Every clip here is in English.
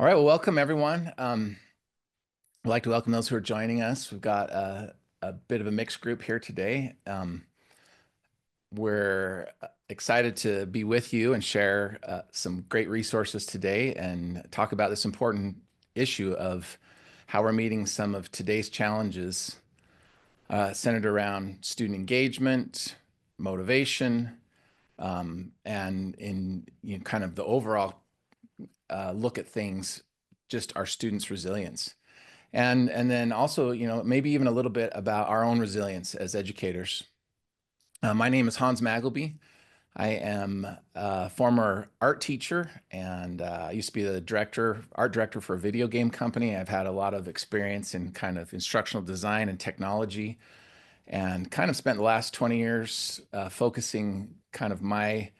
All right, well, welcome everyone. I'd like to welcome those who are joining us. We've got a bit of a mixed group here today. We're excited to be with you and share some great resources today and talk about this important issue of how we're meeting some of today's challenges centered around student engagement, motivation, and in kind of the overall look at things, just our students' resilience. And then also, maybe even a little bit about our own resilience as educators. My name is Hans Magleby. I am a former art teacher, and I used to be the art director for a video game company. I've had a lot of experience in kind of instructional design and technology, and kind of spent the last 20 years focusing kind of my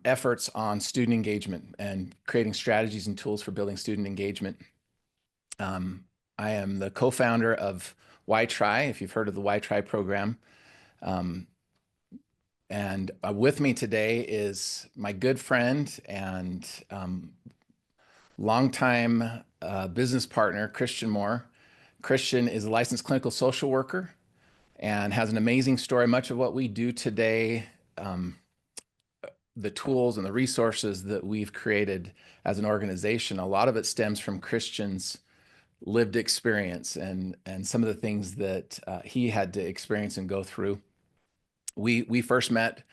efforts on student engagement and creating strategies and tools for building student engagement. Um, I am the co-founder of WhyTry, if you've heard of the WhyTry program. Um, and with me today is my good friend and longtime business partner, Christian Moore. Christian is a licensed clinical social worker and has an amazing story. Much of what we do today, um, the tools and the resources that we've created as an organization, a lot of it stems from Christian's lived experience and some of the things that he had to experience and go through. We first met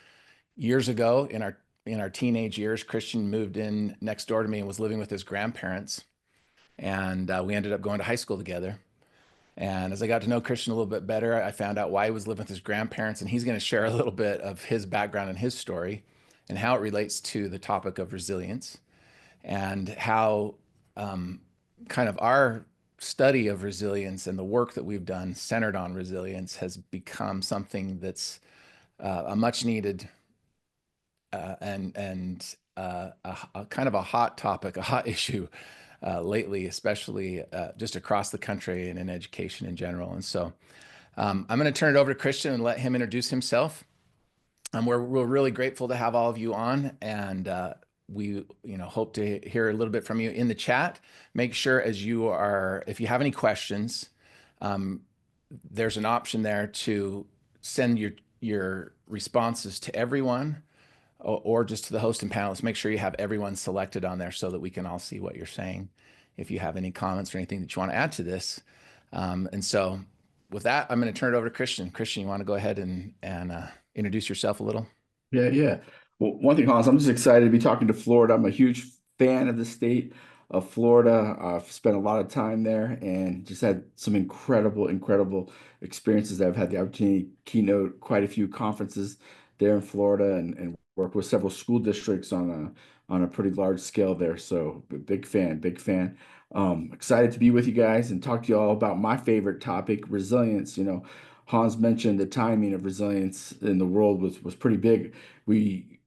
years ago in our teenage years. Christian moved in next door to me and was living with his grandparents, and we ended up going to high school together. And as I got to know Christian a little bit better, I found out why he was living with his grandparents, and he's going to share a little bit of his background and his story and how it relates to the topic of resilience and how kind of our study of resilience and the work that we've done centered on resilience has become something that's a much needed and a kind of a hot topic, a hot issue lately, especially just across the country and in education in general. And so I'm going to turn it over to Christian and let him introduce himself. We're really grateful to have all of you on, and we hope to hear a little bit from you in the chat. Make sure if you have any questions, um, there's an option there to send your responses to everyone or just to the host and panelists. Make sure you have everyone selected on there so that we can all see what you're saying. If you have any comments or anything that you want to add to this, and so with that, I'm going to turn it over to Christian. Christian, you want to go ahead and introduce yourself a little? Yeah. Well, one thing, Hans, I'm just excited to be talking to Florida. I'm a huge fan of the state of Florida. I've spent a lot of time there and just had some incredible experiences. I've had the opportunity to keynote quite a few conferences there in Florida and work with several school districts on a pretty large scale there. So big fan. Excited to be with you guys and talk to you all about my favorite topic, resilience. Hans mentioned the timing of resilience in the world was pretty big. We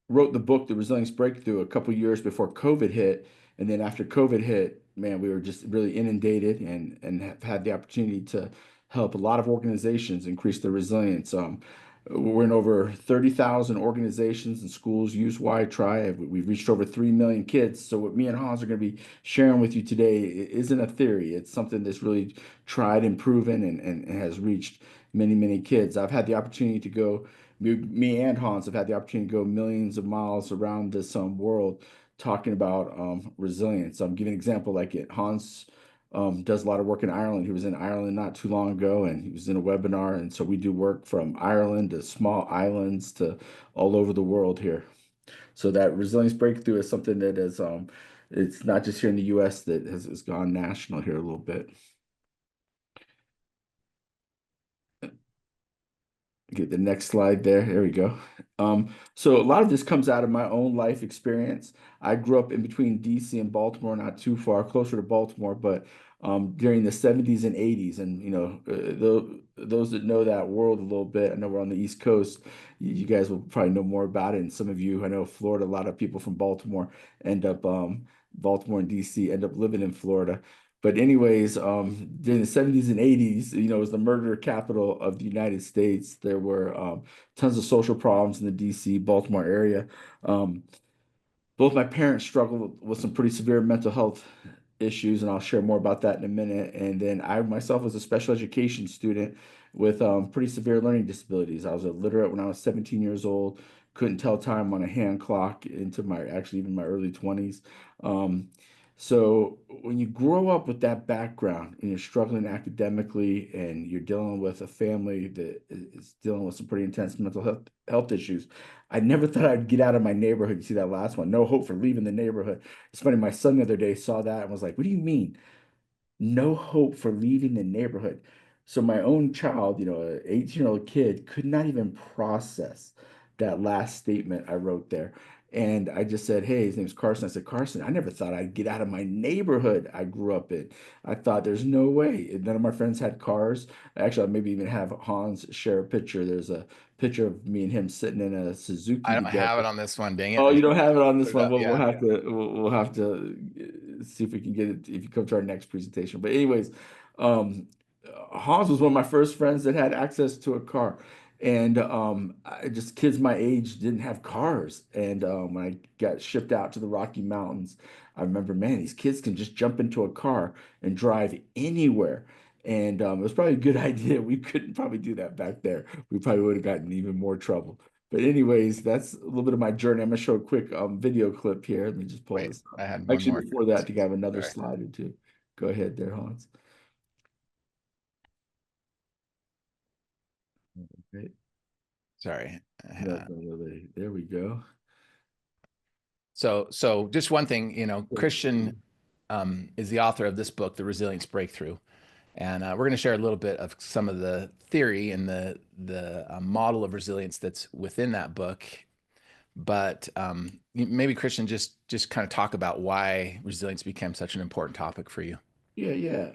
wrote the book, The Resilience Breakthrough, a couple years before COVID hit. And then after COVID hit, man, we were just really inundated and have had the opportunity to help a lot of organizations increase their resilience. We're in over 30,000 organizations and schools use WhyTry. We've reached over 3 million kids. So what me and Hans are going to be sharing with you today isn't a theory. It's something that's really tried and proven and has reached many kids. I've had the opportunity to go me and Hans have had the opportunity to go millions of miles around this world talking about resilience. I'm giving an example like it. Hans does a lot of work in Ireland. He was in Ireland not too long ago, and he was in a webinar. And so we do work from Ireland to small islands to all over the world here. So that resilience breakthrough is something that is it's not just here in the U.S. that has gone national here a little bit. Get the next slide there. There we go. So a lot of this comes out of my own life experience. I grew up in between DC and Baltimore, not too far, closer to Baltimore, but during the 70s and 80s. And, those that know that world a little bit, I know we're on the East Coast, you guys will probably know more about it. And some of you, I know Florida, a lot of people from Baltimore end up, Baltimore and DC end up living in Florida. But anyways, during the 70s and 80s, it was the murder capital of the United States. There were tons of social problems in the DC, Baltimore area. both my parents struggled with some pretty severe mental health issues, and I'll share more about that in a minute. And then I myself was a special education student with pretty severe learning disabilities. I was illiterate when I was 17 years old, couldn't tell time on a hand clock into my actually even my early 20s. Um, so when you grow up with that background and you're struggling academically and you're dealing with a family that is dealing with some pretty intense mental health issues, I never thought I'd get out of my neighborhood. You see that last one, no hope for leaving the neighborhood. It's funny, my son the other day saw that and was like, "What do you mean? No hope for leaving the neighborhood?" So my own child, an 18-year-old kid, could not even process that last statement I wrote there. And I just said, "Hey, his name's Carson." I said, "Carson, I never thought I'd get out of my neighborhood I grew up in. I thought there's no way." And none of my friends had cars. Actually, I maybe even have Hans share a picture. There's a picture of me and him sitting in a I Suzuki don't have together. it on this one. Dang it. Oh, I you should don't have it on put this it one. up. We'll Yeah. have to we'll have to see if we can get it if you come to our next presentation. But anyways, um, Hans was one of my first friends that had access to a car, and just kids my age didn't have cars. And when I got shipped out to the Rocky Mountains, I remember, man, these kids can just jump into a car and drive anywhere. And it was probably a good idea. We couldn't probably do that back there. We probably would have gotten even more trouble. But anyways, that's a little bit of my journey. I'm gonna show a quick video clip here. Let me just pull Wait, this up. I had one Actually, more. before that, I think I have another Sorry. slide or two. Go ahead there, Hans. Right. Sorry. No, no, no, there we go. So just one thing, Cool. Christian is the author of this book, The Resilience Breakthrough, and we're going to share a little bit of some of the theory and the model of resilience that's within that book. But maybe Christian just kind of talk about why resilience became such an important topic for you. Yeah.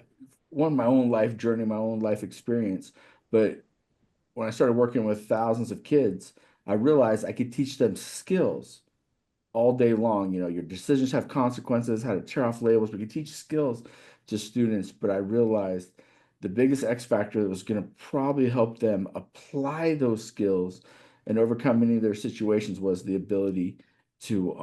One, my own life journey, my own life experience. But when I started working with thousands of kids, I realized I could teach them skills all day long. Your decisions have consequences, how to tear off labels. We can teach skills to students, but I realized the biggest X factor that was going to probably help them apply those skills and overcome many of their situations was the ability to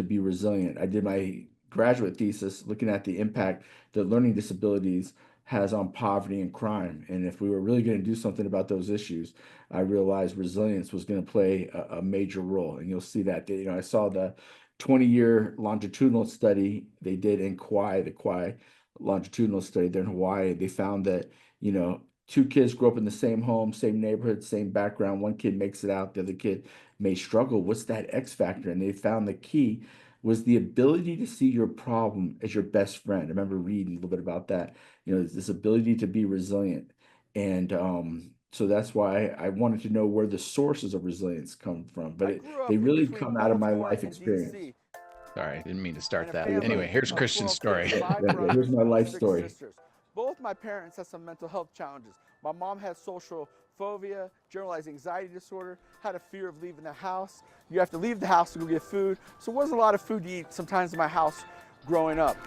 be resilient. I did my graduate thesis looking at the impact that learning disabilities has on poverty and crime. And if we were really going to do something about those issues, I realized resilience was going to play a major role. And you'll see that, I saw the 20-year longitudinal study they did in Kauai, the Kauai longitudinal study there in Hawaii. They found that, two kids grow up in the same home, same neighborhood, same background. One kid makes it out, the other kid may struggle. What's that X factor? And they found the key was the ability to see your problem as your best friend. I remember reading a little bit about that, this ability to be resilient. And so that's why I wanted to know where the sources of resilience come from. But I grew they up in really between come out of my Baltimore life and experience. DC Sorry, didn't mean to start in a that. Oh, you're family Anyway, fine. here's of Christian's 12 kids, story. five Here's brothers my and life six story. sisters. Both my parents had some mental health challenges. My mom had social phobia, generalized anxiety disorder, had a fear of leaving the house. You have to leave the house to go get food. So it wasn't a lot of food to eat sometimes in my house growing up.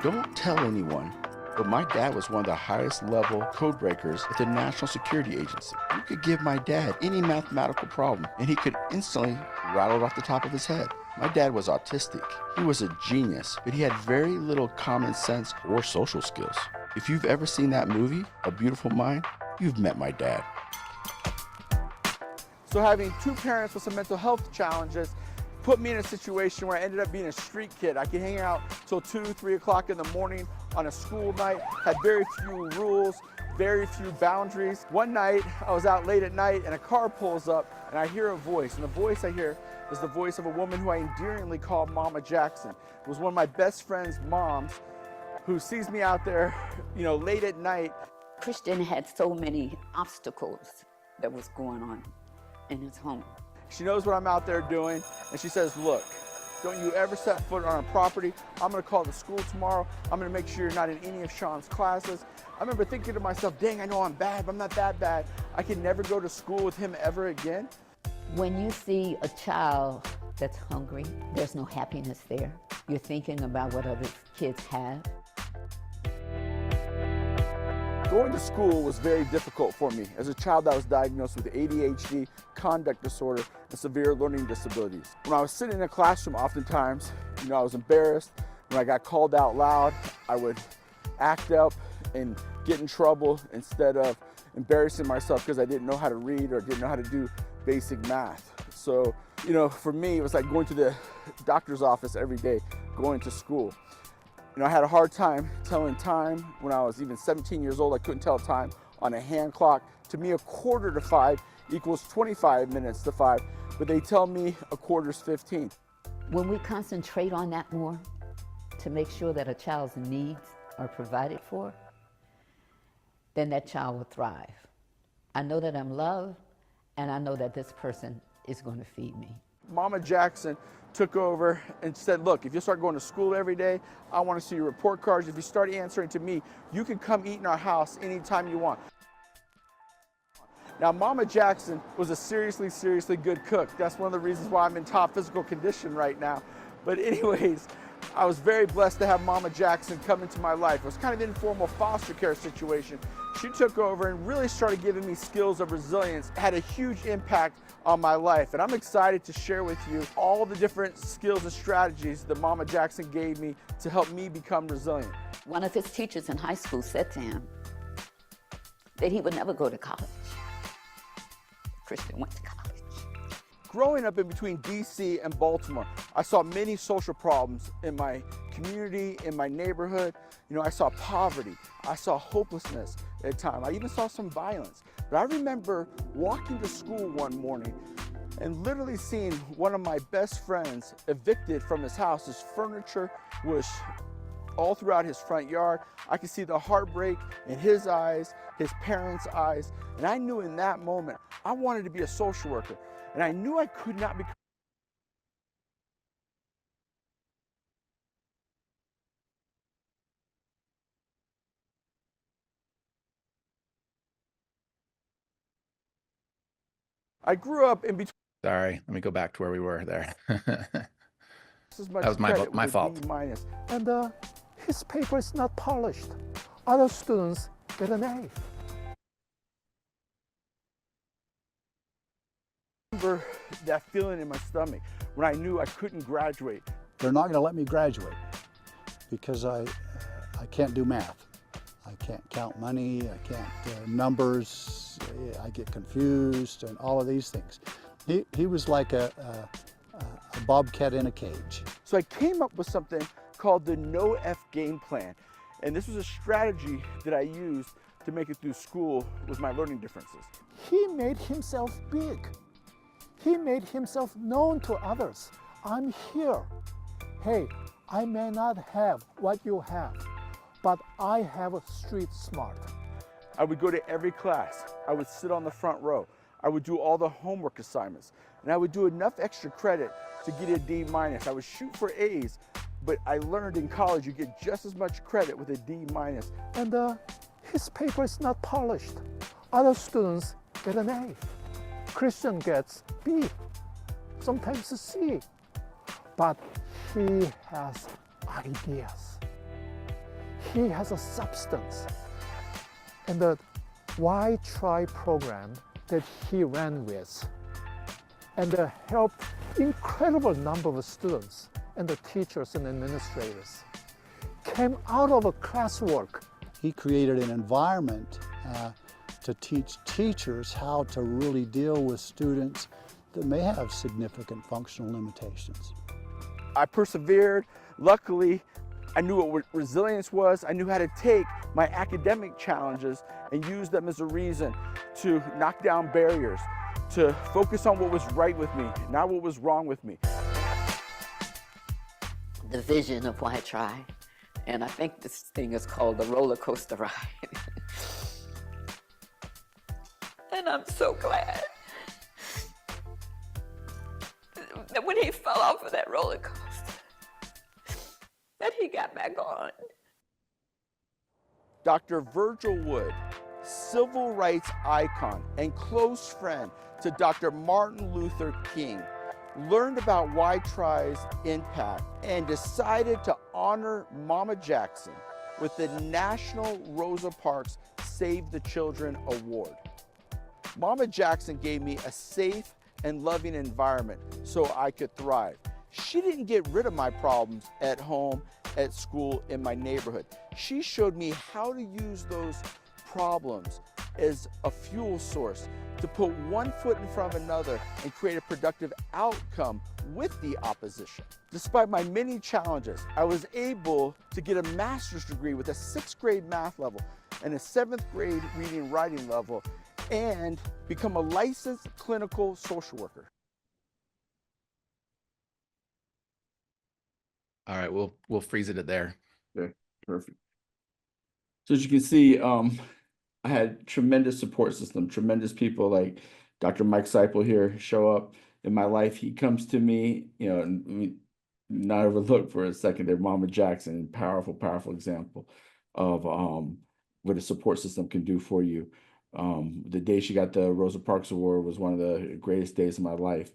Don't tell anyone, but my dad was one of the highest level code breakers at the National Security Agency. You could give my dad any mathematical problem and he could instantly rattle it off the top of his head. My dad was autistic. He was a genius, but he had very little common sense or social skills. If you've ever seen that movie, A Beautiful Mind, you've met my dad. So having two parents with some mental health challenges put me in a situation where I ended up being a street kid. I could hang out till 2, 3 o'clock in the morning on a school night, had very few rules, very few boundaries. One night, I was out late at night and a car pulls up and I hear a voice. And the voice I hear is the voice of a woman who I endearingly call Mama Jackson. It was one of my best friend's moms who sees me out there, late at night. Christian had so many obstacles that was going on in his home. She knows what I'm out there doing, and she says, look, don't you ever set foot on our property. I'm gonna call the school tomorrow. I'm gonna make sure you're not in any of Sean's classes. I remember thinking to myself, dang, I know I'm bad, but I'm not that bad. I can never go to school with him ever again. When you see a child that's hungry, there's no happiness there. You're thinking about what other kids have. Going to school was very difficult for me as a child that was diagnosed with ADHD, conduct disorder, and severe learning disabilities. When I was sitting in a classroom, oftentimes, I was embarrassed. When I got called out loud, I would act up and get in trouble instead of embarrassing myself because I didn't know how to read or didn't know how to do basic math. So, for me, it was like going to the doctor's office every day, going to school. I had a hard time telling time. When I was even 17 years old, I couldn't tell time on a hand clock. To me, 1/4 to 5 equals 25 minutes to 5, but they tell me 1/4's 15. When we concentrate on that more, to make sure that a child's needs are provided for, then that child will thrive. I know that I'm loved, and I know that this person is going to feed me. Mama Jackson took over and said, look, if you start going to school every day, I want to see your report cards. If you start answering to me, you can come eat in our house anytime you want. Now, Mama Jackson was a seriously, seriously good cook. That's one of the reasons why I'm in top physical condition right now. But anyways, I was very blessed to have Mama Jackson come into my life. It was kind of an informal foster care situation. She took over and really started giving me skills of resilience. It had a huge impact on my life. And I'm excited to share with you all the different skills and strategies that Mama Jackson gave me to help me become resilient. One of his teachers in high school said to him that he would never go to college. Christian went to college. Growing up in between DC and Baltimore, I saw many social problems in my community, in my neighborhood. I saw poverty, I saw hopelessness at times. I even saw some violence. But I remember walking to school one morning and literally seeing one of my best friends evicted from his house. His furniture was all throughout his front yard. I could see the heartbreak in his eyes, his parents' eyes. And I knew in that moment, I wanted to be a social worker. And I knew I could not become. I grew up in between. Sorry, let me go back to where we were there. That was my fault. And his paper is not polished. Other students get an A. Remember that feeling in my stomach when I knew I couldn't graduate. They're not going to let me graduate because I can't do math. I can't count money, I can't numbers, I get confused and all of these things. He was like a bobcat in a cage. So I came up with something called the No F game plan. And this was a strategy that I used to make it through school with my learning differences. He made himself big. He made himself known to others. I'm here. Hey, I may not have what you have, but I have a street smart. I would go to every class. I would sit on the front row. I would do all the homework assignments. And I would do enough extra credit to get a D-. I would shoot for A's, but I learned in college you get just as much credit with a D-. And his paper is not polished. Other students get an A. Christian gets B, sometimes a C. But he has ideas. He has a substance. And the WhyTry program that he ran with and helped incredible number of students and the teachers and administrators came out of a classwork. He created an environment to teach teachers how to really deal with students that may have significant functional limitations. I persevered. Luckily, I knew what resilience was. I knew how to take my academic challenges and use them as a reason to knock down barriers, to focus on what was right with me, not what was wrong with me. The vision of WhyTry, and I think this thing is called the roller coaster ride. And I'm so glad that when he fell off of that roller coaster, that he got back on. Dr. Virgil Wood, civil rights icon and close friend to Dr. Martin Luther King, learned about WhyTry's impact and decided to honor Mama Jackson with the National Rosa Parks Save the Children Award. Mama Jackson gave me a safe and loving environment so I could thrive. She didn't get rid of my problems at home, at school, in my neighborhood. She showed me how to use those problems as a fuel source to put one foot in front of another and create a productive outcome with the opposition. Despite my many challenges, I was able to get a master's degree with a 6th grade math level and a 7th grade reading and writing level, and become a licensed clinical social worker. All right, we'll freeze it at there. Okay, perfect. So as you can see, I had tremendous support system, tremendous people like Dr. Mike Seipel here show up in my life. He comes to me, and we not overlook for a second there, Mama Jackson, powerful, powerful example of what a support system can do for you. The day she got the Rosa Parks Award was one of the greatest days of my life.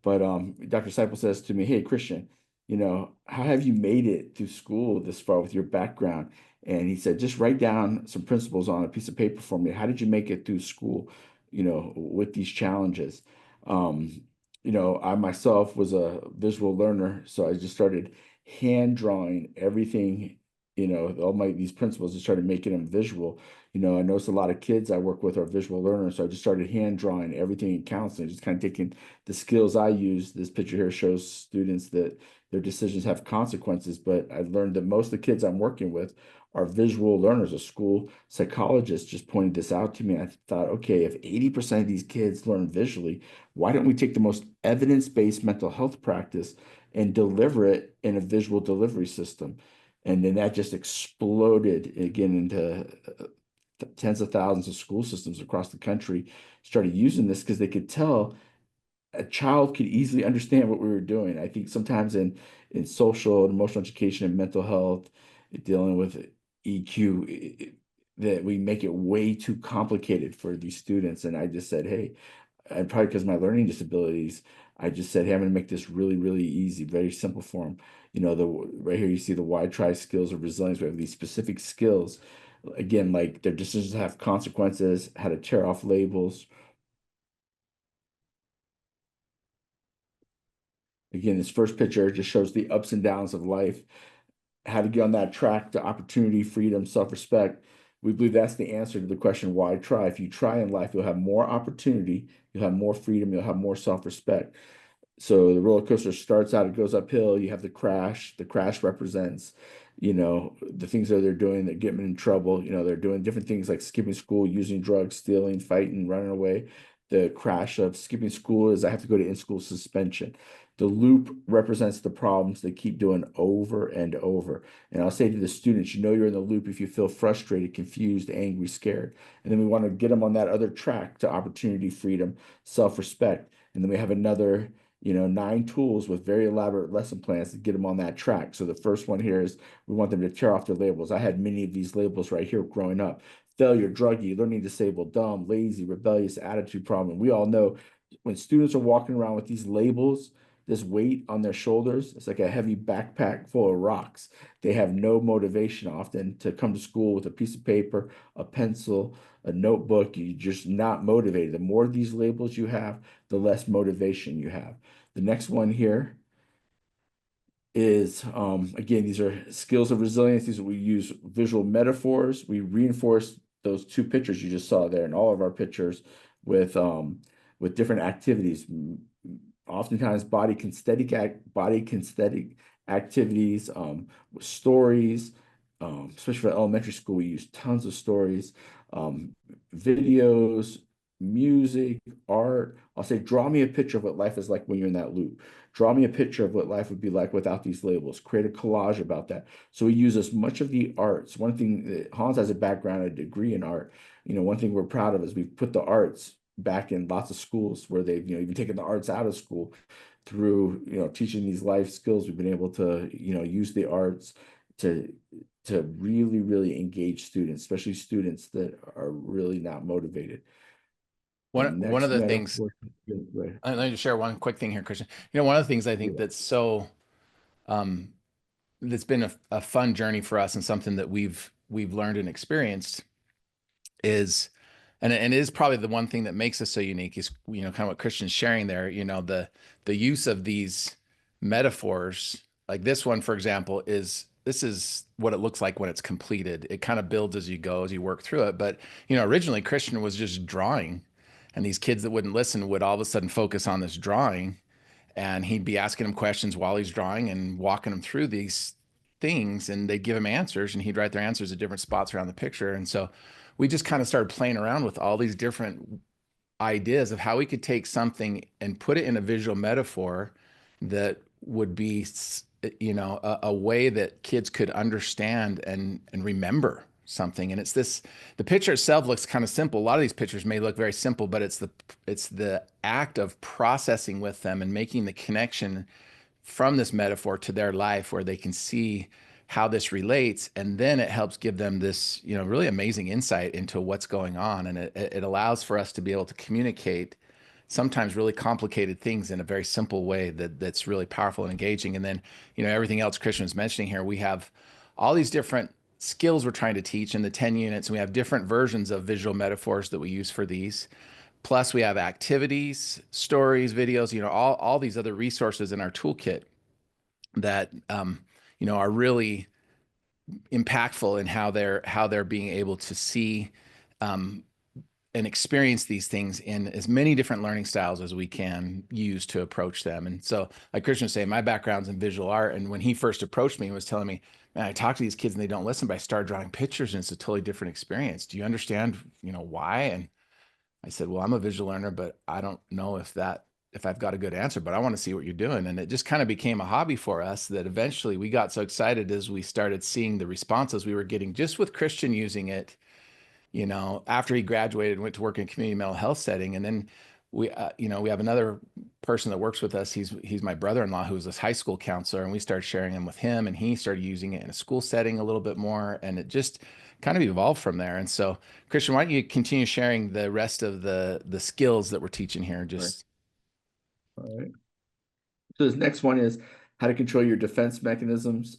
But Dr. Seipel says to me, "Hey, Christian, how have you made it through school this far with your background?" And he said, "Just write down some principles on a piece of paper for me. How did you make it through school, with these challenges?" I myself was a visual learner, so I just started hand drawing everything, all these principles, and started making them visual. I noticed a lot of kids I work with are visual learners, so I just started hand drawing everything in counseling, just kind of taking the skills I use. This picture here shows students that their decisions have consequences, but I learned that most of the kids I'm working with are visual learners. A school psychologist just pointed this out to me. I thought, okay, if 80% of these kids learn visually, why don't we take the most evidence-based mental health practice and deliver it in a visual delivery system? And then that just exploded again into tens of thousands of school systems across the country started using this because they could tell a child could easily understand what we were doing. I think sometimes in social and emotional education and mental health, dealing with EQ, that we make it way too complicated for these students. And I just said, hey, and probably because of my learning disabilities, I just said, hey, I'm going to make this really, really easy, very simple for them. Right here, you see the WhyTry skills of resilience. We have these specific skills. Again, like their decisions have consequences, how to tear off labels. Again, this first picture just shows the ups and downs of life, how to get on that track to opportunity, freedom, self-respect. We believe that's the answer to the question, why try? If you try in life, you'll have more opportunity, you'll have more freedom, you'll have more self-respect. So the roller coaster starts out, it goes uphill, you have the crash. The crash represents, the things that they're doing that get them in trouble. They're doing different things like skipping school, using drugs, stealing, fighting, running away. The crash of skipping school is I have to go to in-school suspension. The loop represents the problems they keep doing over and over. And I'll say to the students, you're in the loop if you feel frustrated, confused, angry, scared. And then we want to get them on that other track to opportunity, freedom, self-respect. And then we have another 9 tools with very elaborate lesson plans to get them on that track. So the first one here is we want them to tear off their labels. I had many of these labels right here growing up: failure, druggie, learning disabled, dumb, lazy, rebellious, attitude problem. We all know when students are walking around with these labels, this weight on their shoulders, it's like a heavy backpack full of rocks. They have no motivation often to come to school with a piece of paper, a pencil, a notebook. You're just not motivated. The more of these labels you have, the less motivation you have. The next one here is, again, these are skills of resilience. These we use visual metaphors. We reinforce those 2 pictures you just saw there in all of our pictures with different activities. Oftentimes body kinesthetic activities, stories, especially for elementary school, we use tons of stories, videos, music, art. I'll say, draw me a picture of what life is like when you're in that loop. Draw me a picture of what life would be like without these labels. Create a collage about that. So we use as much of the arts. One thing that Hans has a background, a degree in art. One thing we're proud of is we've put the arts back in lots of schools where they've even taken the arts out of school. Through teaching these life skills, we've been able to use the arts to really, really engage students, especially students that are really not motivated. One of the things, Right. let me just share one quick thing here, Christian. One of the things I think that's so that's been a fun journey for us and something that we've learned and experienced is, and it is probably the one thing that makes us so unique is, kind of what Christian's sharing there, the use of these metaphors, like this one, for example, this is what it looks like when it's completed. It kind of builds as you go, as you work through it. But, originally Christian was just drawing, and these kids that wouldn't listen would all of a sudden focus on this drawing, and he'd be asking them questions while he's drawing and walking them through these things, and they'd give him answers, and he'd write their answers at different spots around the picture. And so we just kind of started playing around with all these different ideas of how we could take something and put it in a visual metaphor that would be, a way that kids could understand and remember something. And the picture itself looks kind of simple. A lot of these pictures may look very simple, but it's the act of processing with them and making the connection from this metaphor to their life, where they can see how this relates, and then it helps give them this, really amazing insight into what's going on. And it allows for us to be able to communicate sometimes really complicated things in a very simple way that's really powerful and engaging. And then, everything else Christian was mentioning here, we have all these different skills we're trying to teach in the 10 units, and we have different versions of visual metaphors that we use for these. Plus, we have activities, stories, videos, all these other resources in our toolkit that are really impactful in how they're being able to see and experience these things in as many different learning styles as we can use to approach them. And so, like Christian was saying, my background's in visual art, and when he first approached me, he was telling me, "Man, I talk to these kids and they don't listen, but I start drawing pictures and it's a totally different experience. Do you understand, why?" And I said, "Well, I'm a visual learner, but I don't know if I've got a good answer, but I want to see what you're doing." And it just kind of became a hobby for us that eventually we got so excited as we started seeing the responses we were getting just with Christian using it, after he graduated and went to work in a community mental health setting. And then we have another person that works with us. He's my brother-in-law, who's this high school counselor, and we started sharing him with him, and he started using it in a school setting a little bit more, and it just kind of evolved from there. And so, Christian, why don't you continue sharing the rest of the skills that we're teaching here? Just All right. So this next one is how to control your defense mechanisms.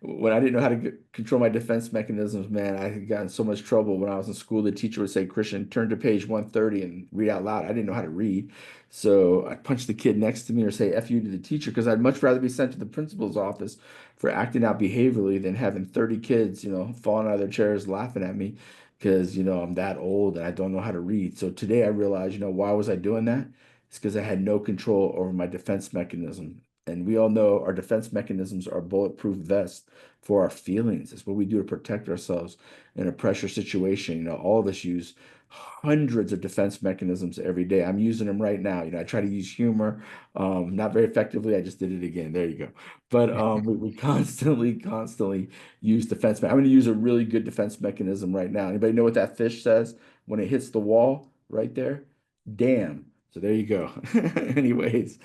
When I didn't know how to control my defense mechanisms, man, I had gotten so much trouble when I was in school. The teacher would say, "Christian, turn to page 130 and read out loud." I didn't know how to read. So I'd punch the kid next to me or say F you to the teacher, because I'd much rather be sent to the principal's office for acting out behaviorally than having 30 kids, falling out of their chairs laughing at me because, I'm that old and I don't know how to read. So today I realized, why was I doing that? It's because I had no control over my defense mechanism. And we all know our defense mechanisms are bulletproof vests for our feelings. It's what we do to protect ourselves in a pressure situation. All of us use hundreds of defense mechanisms every day. I'm using them right now. I try to use humor, not very effectively. I just did it again. There you go. But we constantly use defense. I'm going to use a really good defense mechanism right now. Anybody know what that fish says when it hits the wall right there? Damn. So there you go. Anyways,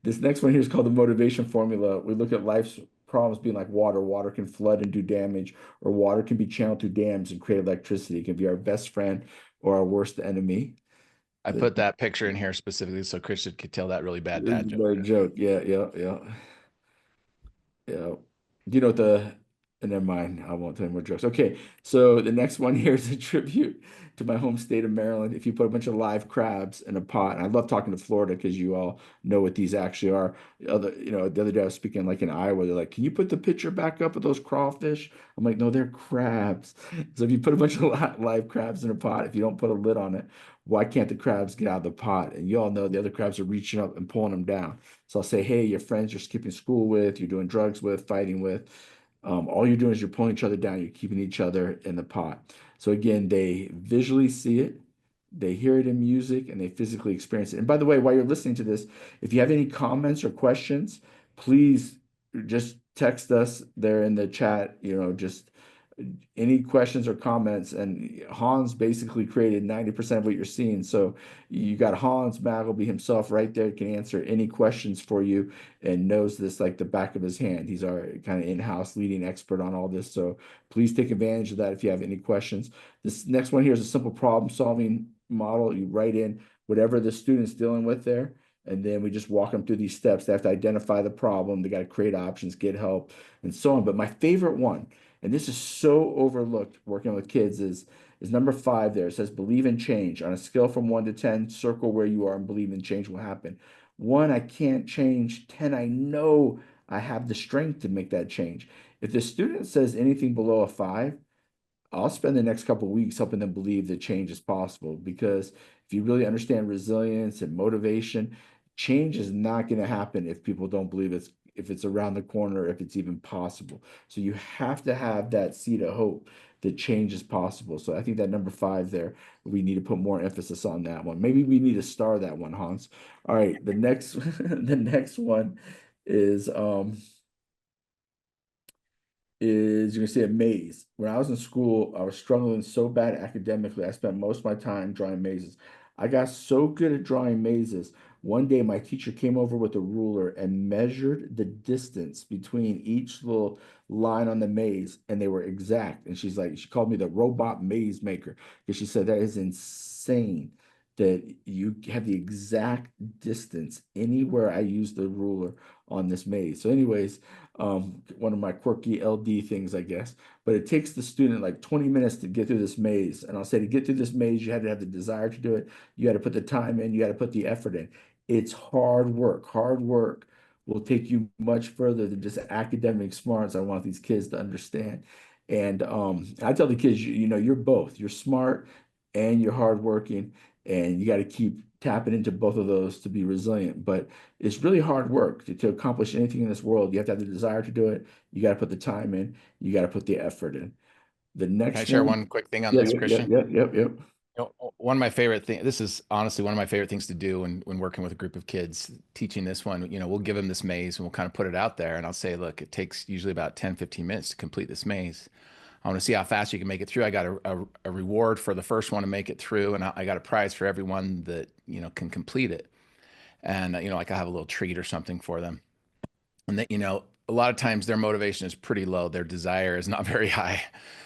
this next one here is called the motivation formula. We look at life's problems being like water. Water can flood and do damage, or water can be channeled through dams and create electricity. It can be our best friend or our worst enemy. I put that picture in here specifically so Christian could tell that really bad dad joke. Bad joke. Yeah. Do you know what never mind, I won't tell you more jokes. Okay, so the next one here is a tribute to my home state of Maryland. If you put a bunch of live crabs in a pot, and I love talking to Florida because you all know what these actually are. The other day I was speaking like in Iowa, they're like, "Can you put the picture back up of those crawfish?" I'm like, "No, they're crabs." So if you put a bunch of live crabs in a pot, if you don't put a lid on it, why can't the crabs get out of the pot? And you all know the other crabs are reaching up and pulling them down. So I'll say, "Hey, your friends you're skipping school with, you're doing drugs with, fighting with, all you're doing is you're pulling each other down. You're keeping each other in the pot." So again, they visually see it, they hear it in music, and they physically experience it. And by the way, while you're listening to this, if you have any comments or questions, please just text us there in the chat, just any questions or comments. And Hans basically created 90% of what you're seeing. So you got Hans Magleby himself right there, can answer any questions for you and knows this like the back of his hand. He's our kind of in-house leading expert on all this. So please take advantage of that if you have any questions. This next one here is a simple problem solving model. You write in whatever the student's dealing with there, and then we just walk them through these steps. They have to identify the problem. They got to create options, get help, and so on. But my favorite one And this is so overlooked working with kids is number 5 there. It says believe in change. On a scale from 1 to 10, circle where you are and believe in change will happen. 1, I can't change. 10, I know I have the strength to make that change. If the student says anything below a 5, I'll spend the next couple of weeks helping them believe that change is possible, because if you really understand resilience and motivation, change is not going to happen if people don't believe if it's around the corner, if it's even possible. So you have to have that seed of hope that change is possible. So I think that number 5 there, we need to put more emphasis on that one. Maybe we need to star that one, Hans. All right, the next the next one is you're gonna see a maze. When I was in school, I was struggling so bad academically. I spent most of my time drawing mazes. I got so good at drawing mazes. One day, my teacher came over with a ruler and measured the distance between each little line on the maze, and they were exact. And she called me the robot maze maker, because she said that is insane that you have the exact distance anywhere I use the ruler on this maze. So, anyways, one of my quirky LD things, I guess. But it takes the student like 20 minutes to get through this maze. And I'll say, to get through this maze, you had to have the desire to do it. You got to put the time in, you got to put the effort in. It's hard work. Hard work will take you much further than just academic smarts. I want these kids to understand. And I tell the kids, you're both. You're smart and you're hardworking, and you got to keep tapping into both of those to be resilient. But it's really hard work to accomplish anything in this world. You have to have the desire to do it. You got to put the time in. You got to put the effort in. The Can I next share one, one quick thing on yeah, this, yeah, yeah, Christian? yeah, yeah, yeah. One of my favorite things, this is honestly one of my favorite things to do when working with a group of kids, teaching this one, we'll give them this maze and we'll kind of put it out there, and I'll say, look, it takes usually about 10, 15 minutes to complete this maze. I want to see how fast you can make it through. I got a reward for the first one to make it through, and I got a prize for everyone that, can complete it. And, like I have a little treat or something for them. And that, a lot of times their motivation is pretty low. Their desire is not very high.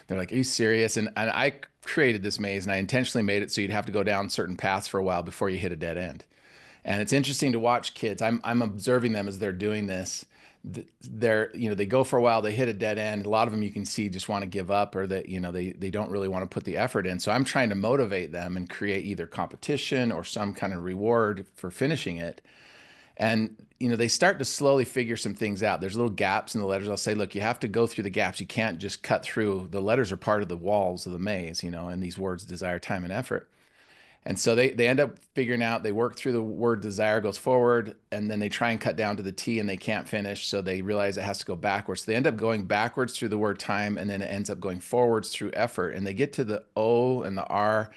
They're like, are you serious? And I created this maze, and I intentionally made it so you'd have to go down certain paths for a while before you hit a dead end. And it's interesting to watch kids. I'm observing them as they're doing this. They go for a while, they hit a dead end. A lot of them you can see just want to give up, or that, they don't really want to put the effort in. So I'm trying to motivate them and create either competition or some kind of reward for finishing it. And, they start to slowly figure some things out. There's little gaps in the letters. I'll say, look, you have to go through the gaps. You can't just cut through. The letters are part of the walls of the maze, and these words, desire, time, and effort. And so they end up figuring out, they work through the word desire, goes forward, and then they try and cut down to the T and they can't finish. So they realize it has to go backwards. So they end up going backwards through the word time, and then it ends up going forwards through effort. And they get to the O and the R,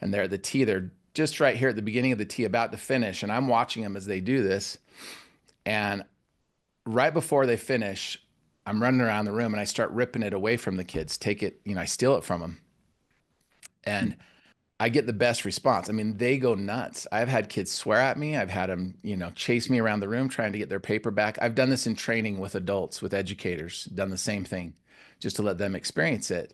and they're at the T. They're just right here at the beginning of the T, about to finish. And I'm watching them as they do this. And right before they finish, I'm running around the room and I start ripping it away from the kids, take it, I steal it from them. And I get the best response. I mean, they go nuts. I've had kids swear at me. I've had them, chase me around the room trying to get their paper back. I've done this in training with adults, with educators, done the same thing just to let them experience it.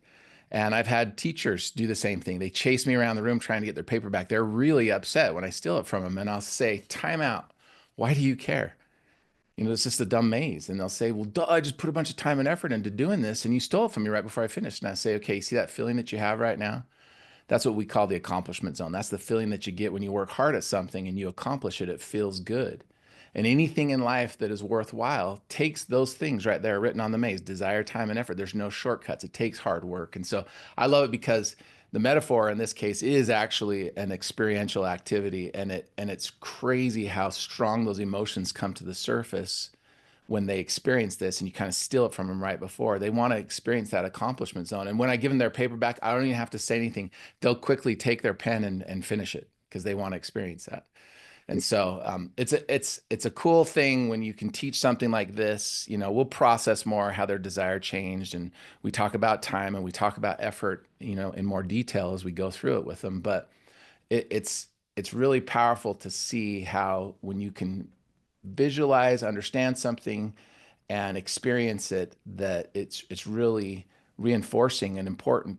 And I've had teachers do the same thing. They chase me around the room trying to get their paper back. They're really upset when I steal it from them. And I'll say, time out. Why do you care? It's just a dumb maze. And they'll say, well, duh, I just put a bunch of time and effort into doing this, and you stole it from me right before I finished. And I say, okay, see that feeling that you have right now? That's what we call the accomplishment zone. That's the feeling that you get when you work hard at something and you accomplish it. It feels good. And anything in life that is worthwhile takes those things right there written on the maze: desire, time, and effort. There's no shortcuts. It takes hard work. And so I love it because the metaphor in this case is actually an experiential activity. And it's crazy how strong those emotions come to the surface when they experience this, and you kind of steal it from them right before. They want to experience that accomplishment zone. And when I give them their paperback, I don't even have to say anything. They'll quickly take their pen and finish it because they want to experience that. And so it's a cool thing when you can teach something like this. We'll process more how their desire changed, and we talk about time and we talk about effort, in more detail as we go through it with them. But it's really powerful to see how, when you can visualize, understand something, and experience it, that it's really reinforcing an important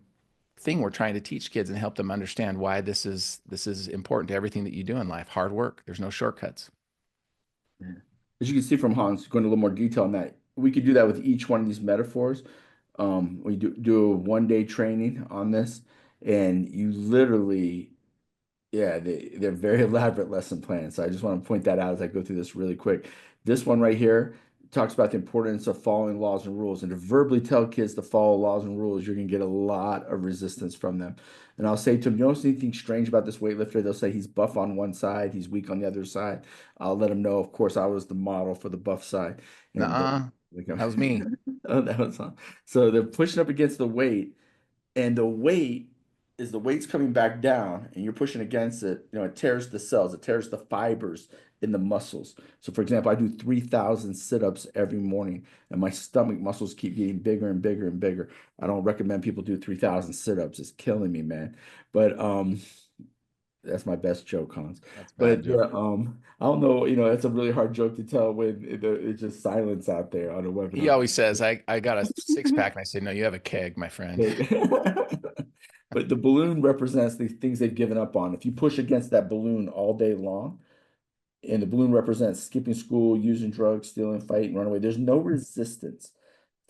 thing we're trying to teach kids and help them understand why this is important to everything that you do in life. Hard work. There's no shortcuts. Yeah. As you can see from Hans, going into a little more detail on that, we could do that with each one of these metaphors. We do a 1 day training on this, and you literally, yeah, they're very elaborate lesson plans. So I just want to point that out as I go through this really quick. This one right here talks about the importance of following laws and rules. And to verbally tell kids to follow laws and rules, you're going to get a lot of resistance from them. And I'll say to them, you notice anything strange about this weightlifter? They'll say he's buff on one side, he's weak on the other side. I'll let them know, of course, I was the model for the buff side. And Nuh-uh. like, That was me. oh, that was on. So they're pushing up against the weight, and the weight is the weight's coming back down and you're pushing against it, it tears the cells, it tears the fibers in the muscles. So for example, I do 3,000 sit-ups every morning and my stomach muscles keep getting bigger and bigger and bigger. I don't recommend people do 3,000 sit-ups. It's killing me, man. But that's my best joke, Hans. That's a bad But yeah, joke. I don't know, it's a really hard joke to tell when it's just silence out there on a He webinar. always says, I got a six pack. And I say, no, you have a keg, my friend. Okay. But the balloon represents the things they've given up on. If you push against that balloon all day long, and the balloon represents skipping school, using drugs, stealing, fighting, run away, there's no resistance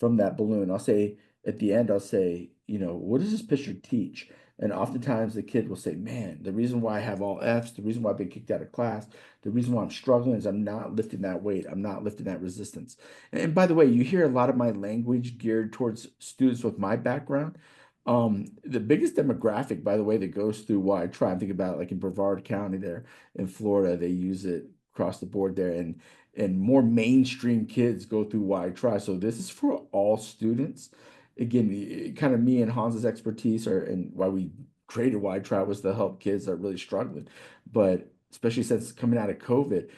from that balloon. I'll say at the end, I'll say, what does this picture teach? And oftentimes the kid will say, man, the reason why I have all F's, the reason why I've been kicked out of class, the reason why I'm struggling is I'm not lifting that weight. I'm not lifting that resistance. And by the way, you hear a lot of my language geared towards students with my background. The biggest demographic, by the way, that goes through why I try and think about like in Brevard County there in Florida, they use it across the board there. And more mainstream kids go through WhyTry. So this is for all students. Again, kind of me and Hans's expertise are and why we created WhyTry was to help kids that are really struggling. But especially since coming out of COVID,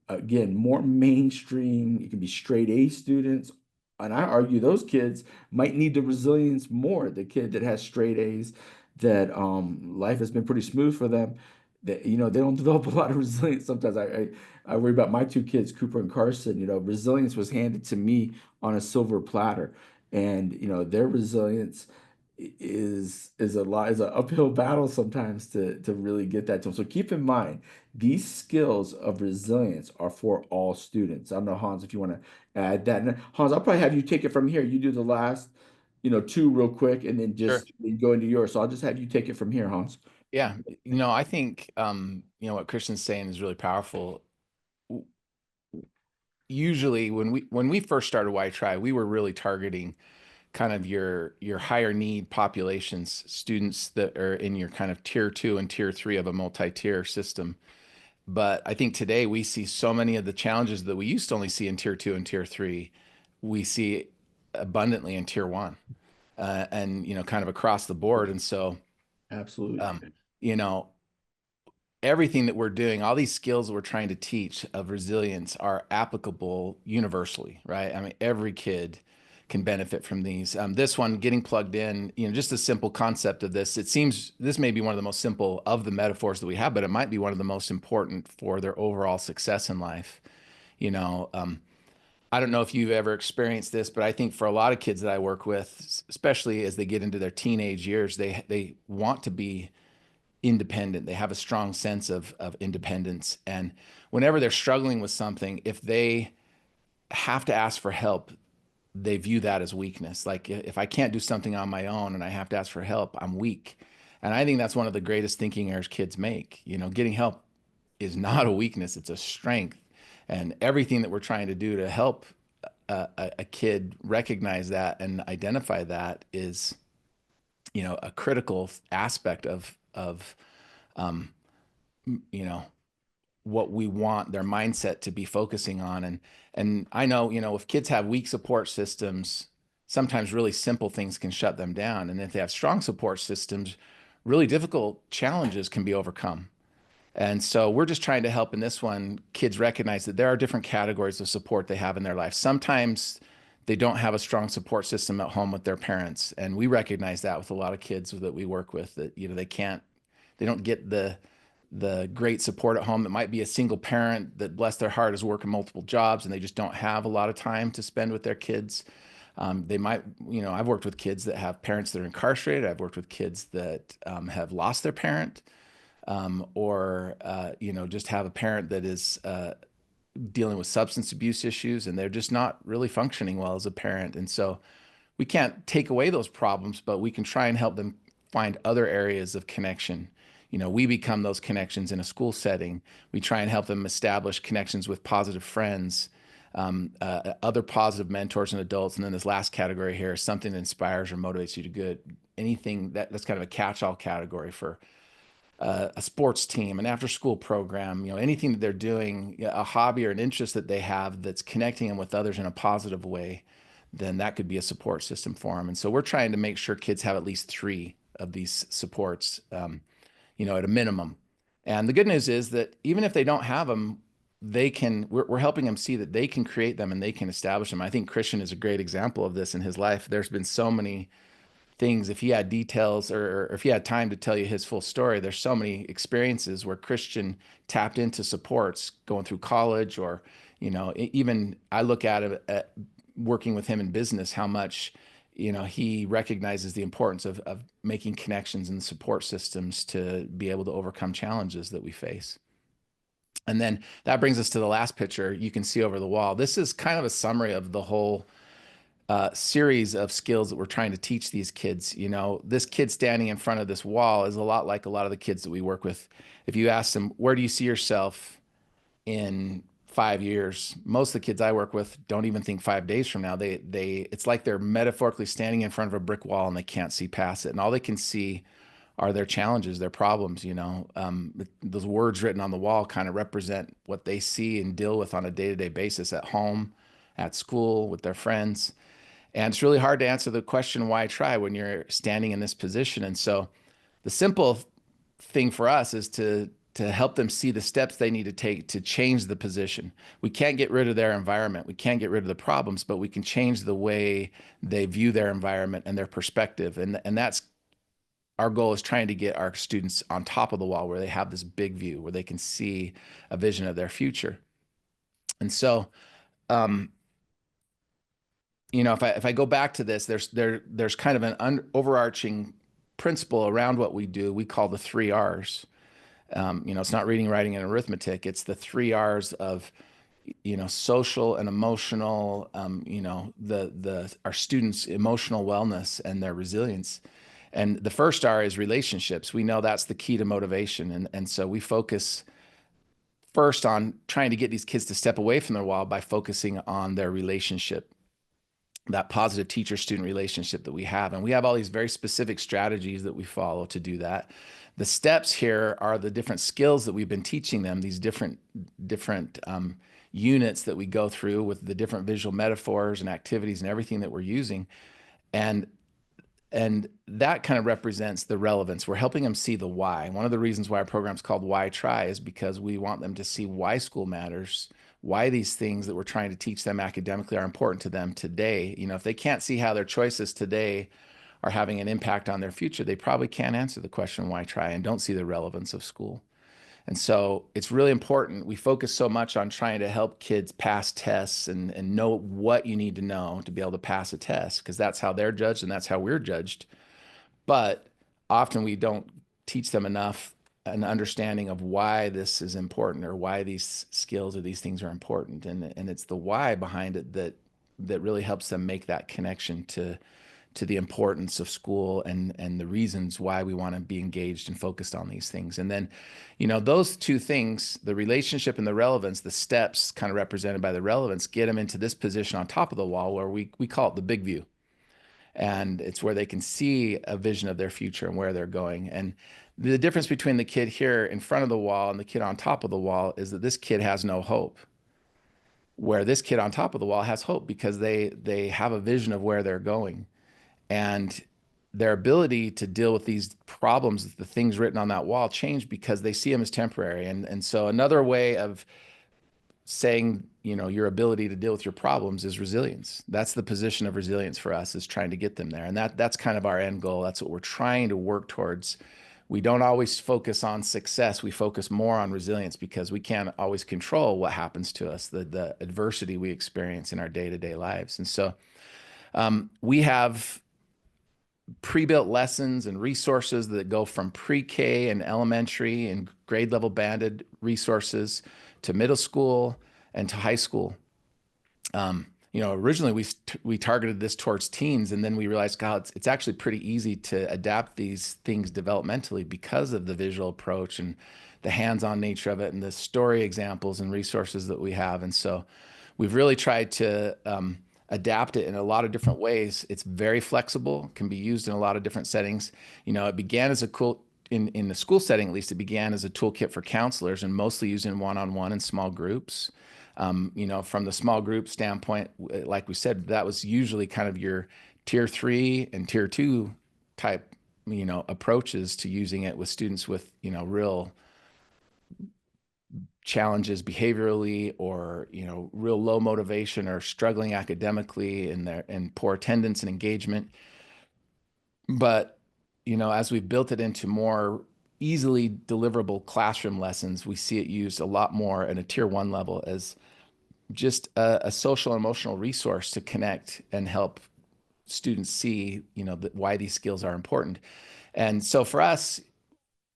again, more mainstream, it can be straight A students. And I argue those kids might need the resilience more. The kid that has straight A's, that life has been pretty smooth for them, that they don't develop a lot of resilience sometimes. I worry about my two kids, Cooper and Carson. Resilience was handed to me on a silver platter, and their resilience is a lot is an uphill battle sometimes to really get that to them. So keep in mind these skills of resilience are for all students. I don't know, Hans, if you want to add that. And Hans, I'll probably have you take it from here. You do the last, two real quick, and then Sure. just go into yours. So I'll just have you take it from here, Hans. Yeah. I think, what Christian's saying is really powerful. Usually when we first started WhyTry, we were really targeting kind of your higher need populations, students that are in your kind of tier 2 and tier 3 of a multi-tier system. But I think today we see so many of the challenges that we used to only see in tier 2 and tier 3, we see abundantly in tier 1, and kind of across the board. And so, Absolutely. um, you know, everything that we're doing, all these skills that we're trying to teach of resilience are applicable universally, right? I mean, every kid can benefit from these. This one, getting plugged in, just a simple concept of this. It seems this may be one of the most simple of the metaphors that we have, but it might be one of the most important for their overall success in life. You know, um, I don't know if you've ever experienced this, but I think for a lot of kids that I work with, especially as they get into their teenage years, they want to be independent. They have a strong sense of independence. And whenever they're struggling with something, if they have to ask for help, they view that as weakness. Like if I can't do something on my own and I have to ask for help, I'm weak. And I think that's one of the greatest thinking errors kids make. Getting help is not a weakness, it's a strength. And everything that we're trying to do to help a kid recognize that and identify that is, a critical aspect of um, you know, what we want their mindset to be focusing on. And I know, if kids have weak support systems, sometimes really simple things can shut them down. And if they have strong support systems, really difficult challenges can be overcome. And so we're just trying to help in this one, kids recognize that there are different categories of support they have in their life. Sometimes they don't have a strong support system at home with their parents. And we recognize that with a lot of kids that we work with, that, they don't get the great support at home. That might be a single parent that, bless their heart, is working multiple jobs and they just don't have a lot of time to spend with their kids. They might, I've worked with kids that have parents that are incarcerated. I've worked with kids that have lost their parent, or just have a parent that is dealing with substance abuse issues, and they're just not really functioning well as a parent. And so we can't take away those problems, but we can try and help them find other areas of connection. We become those connections in a school setting. We try and help them establish connections with positive friends, other positive mentors and adults. And then this last category here is something that inspires or motivates you to good. Anything that's kind of a catch-all category for a sports team, an after-school program, anything that they're doing, a hobby or an interest that they have that's connecting them with others in a positive way, then that could be a support system for them. And so we're trying to make sure kids have at least 3 of these supports, at a minimum. And the good news is that even if they don't have them, we're helping them see that they can create them and they can establish them. I think Christian is a great example of this in his life. There's been so many things. If he had details or if he had time to tell you his full story, there's so many experiences where Christian tapped into supports going through college, or, even I look at it at working with him in business, how much, he recognizes the importance of making connections and support systems to be able to overcome challenges that we face. And then that brings us to the last picture you can see over the wall. This is kind of a summary of the whole series of skills that we're trying to teach these kids. This kid standing in front of this wall is a lot like a lot of the kids that we work with. If you ask them, where do you see yourself in 5 years? Most of the kids I work with don't even think 5 days from now. It's like they're metaphorically standing in front of a brick wall and they can't see past it. And all they can see are their challenges, their problems. Those words written on the wall kind of represent what they see and deal with on a day-to-day basis at home, at school, with their friends. And it's really hard to answer the question, why try, when you're standing in this position. And so the simple thing for us is to help them see the steps they need to take to change the position. We can't get rid of their environment. We can't get rid of the problems, but we can change the way they view their environment and their perspective. And that's our goal, is trying to get our students on top of the wall where they have this big view, where they can see a vision of their future. And so, if I go back to this, there's kind of an overarching principle around what we do. We call the 3 R's. It's not reading, writing, and arithmetic. It's the 3 R's of, social and emotional, our students' emotional wellness and their resilience. And the first R is relationships. We know that's the key to motivation. And so we focus first on trying to get these kids to step away from their wall by focusing on their relationship, that positive teacher-student relationship that we have. And we have all these very specific strategies that we follow to do that. The steps here are the different skills that we've been teaching them, these different units that we go through with the different visual metaphors and activities and everything that we're using. And that kind of represents the relevance. We're helping them see the why. One of the reasons why our program is called WhyTry is because we want them to see why school matters, why these things that we're trying to teach them academically are important to them today. If they can't see how their choices today are having an impact on their future, they probably can't answer the question, why try, and don't see the relevance of school. And so it's really important. We focus so much on trying to help kids pass tests and know what you need to know to be able to pass a test, because that's how they're judged and that's how we're judged. But often we don't teach them enough an understanding of why this is important, or why these skills or these things are important. And it's the why behind it that really helps them make that connection to the importance of school and the reasons why we want to be engaged and focused on these things. And then, those 2 things, the relationship and the relevance, the steps kind of represented by the relevance, get them into this position on top of the wall where we call it the big view. And it's where they can see a vision of their future and where they're going. And the difference between the kid here in front of the wall and the kid on top of the wall is that this kid has no hope, where this kid on top of the wall has hope because they have a vision of where they're going. And their ability to deal with these problems, the things written on that wall, change because they see them as temporary. And so another way of saying, your ability to deal with your problems is resilience. That's the position of resilience for us, is trying to get them there. And that's kind of our end goal. That's what we're trying to work towards. We don't always focus on success. We focus more on resilience because we can't always control what happens to us, the adversity we experience in our day-to-day lives. And so we have pre-built lessons and resources that go from pre-K and elementary and grade level banded resources to middle school and to high school. originally we targeted this towards teens, and then we realized, God, it's actually pretty easy to adapt these things developmentally because of the visual approach and the hands-on nature of it and the story examples and resources that we have. And so we've really tried to adapt it in a lot of different ways. It's very flexible, can be used in a lot of different settings. It began as a in the school setting, at least, it began as a toolkit for counselors and mostly used in one-on-one and small groups. From the small group standpoint, like we said, that was usually kind of your tier 3 and tier 2 type, approaches to using it with students with, real challenges behaviorally, or real low motivation or struggling academically and poor attendance and engagement. But as we've built it into more easily deliverable classroom lessons, we see it used a lot more at a tier 1 level as just a social and emotional resource to connect and help students see why these skills are important. And so for us,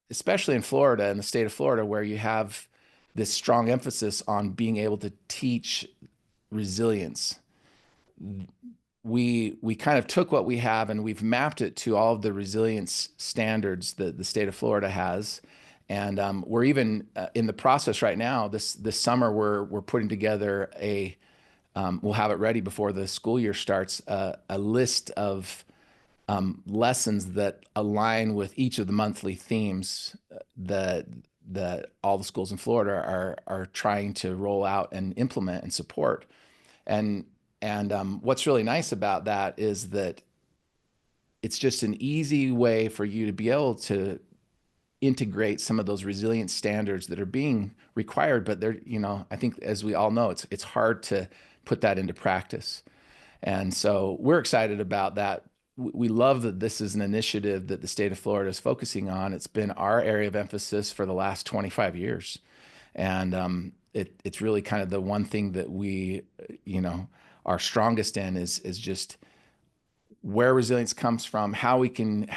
especially in Florida, in the state of Florida, where you have this strong emphasis on being able to teach resilience, we kind of took what we have and we've mapped it to all of the resilience standards that the state of Florida has. And we're even in the process right now. This summer, we're putting together we'll have it ready before the school year starts, a list of lessons that align with each of the monthly themes that all the schools in Florida are trying to roll out and implement and support. And what's really nice about that is that it's just an easy way for you to be able to integrate some of those resilience standards that are being required, but they're, I think, as we all know, it's hard to put that into practice. And so we're excited about that. We love that this is an initiative that the state of Florida is focusing on. It's been our area of emphasis for the last 25 years. And it's really kind of the one thing that we, are strongest in is just where resilience comes from, how we can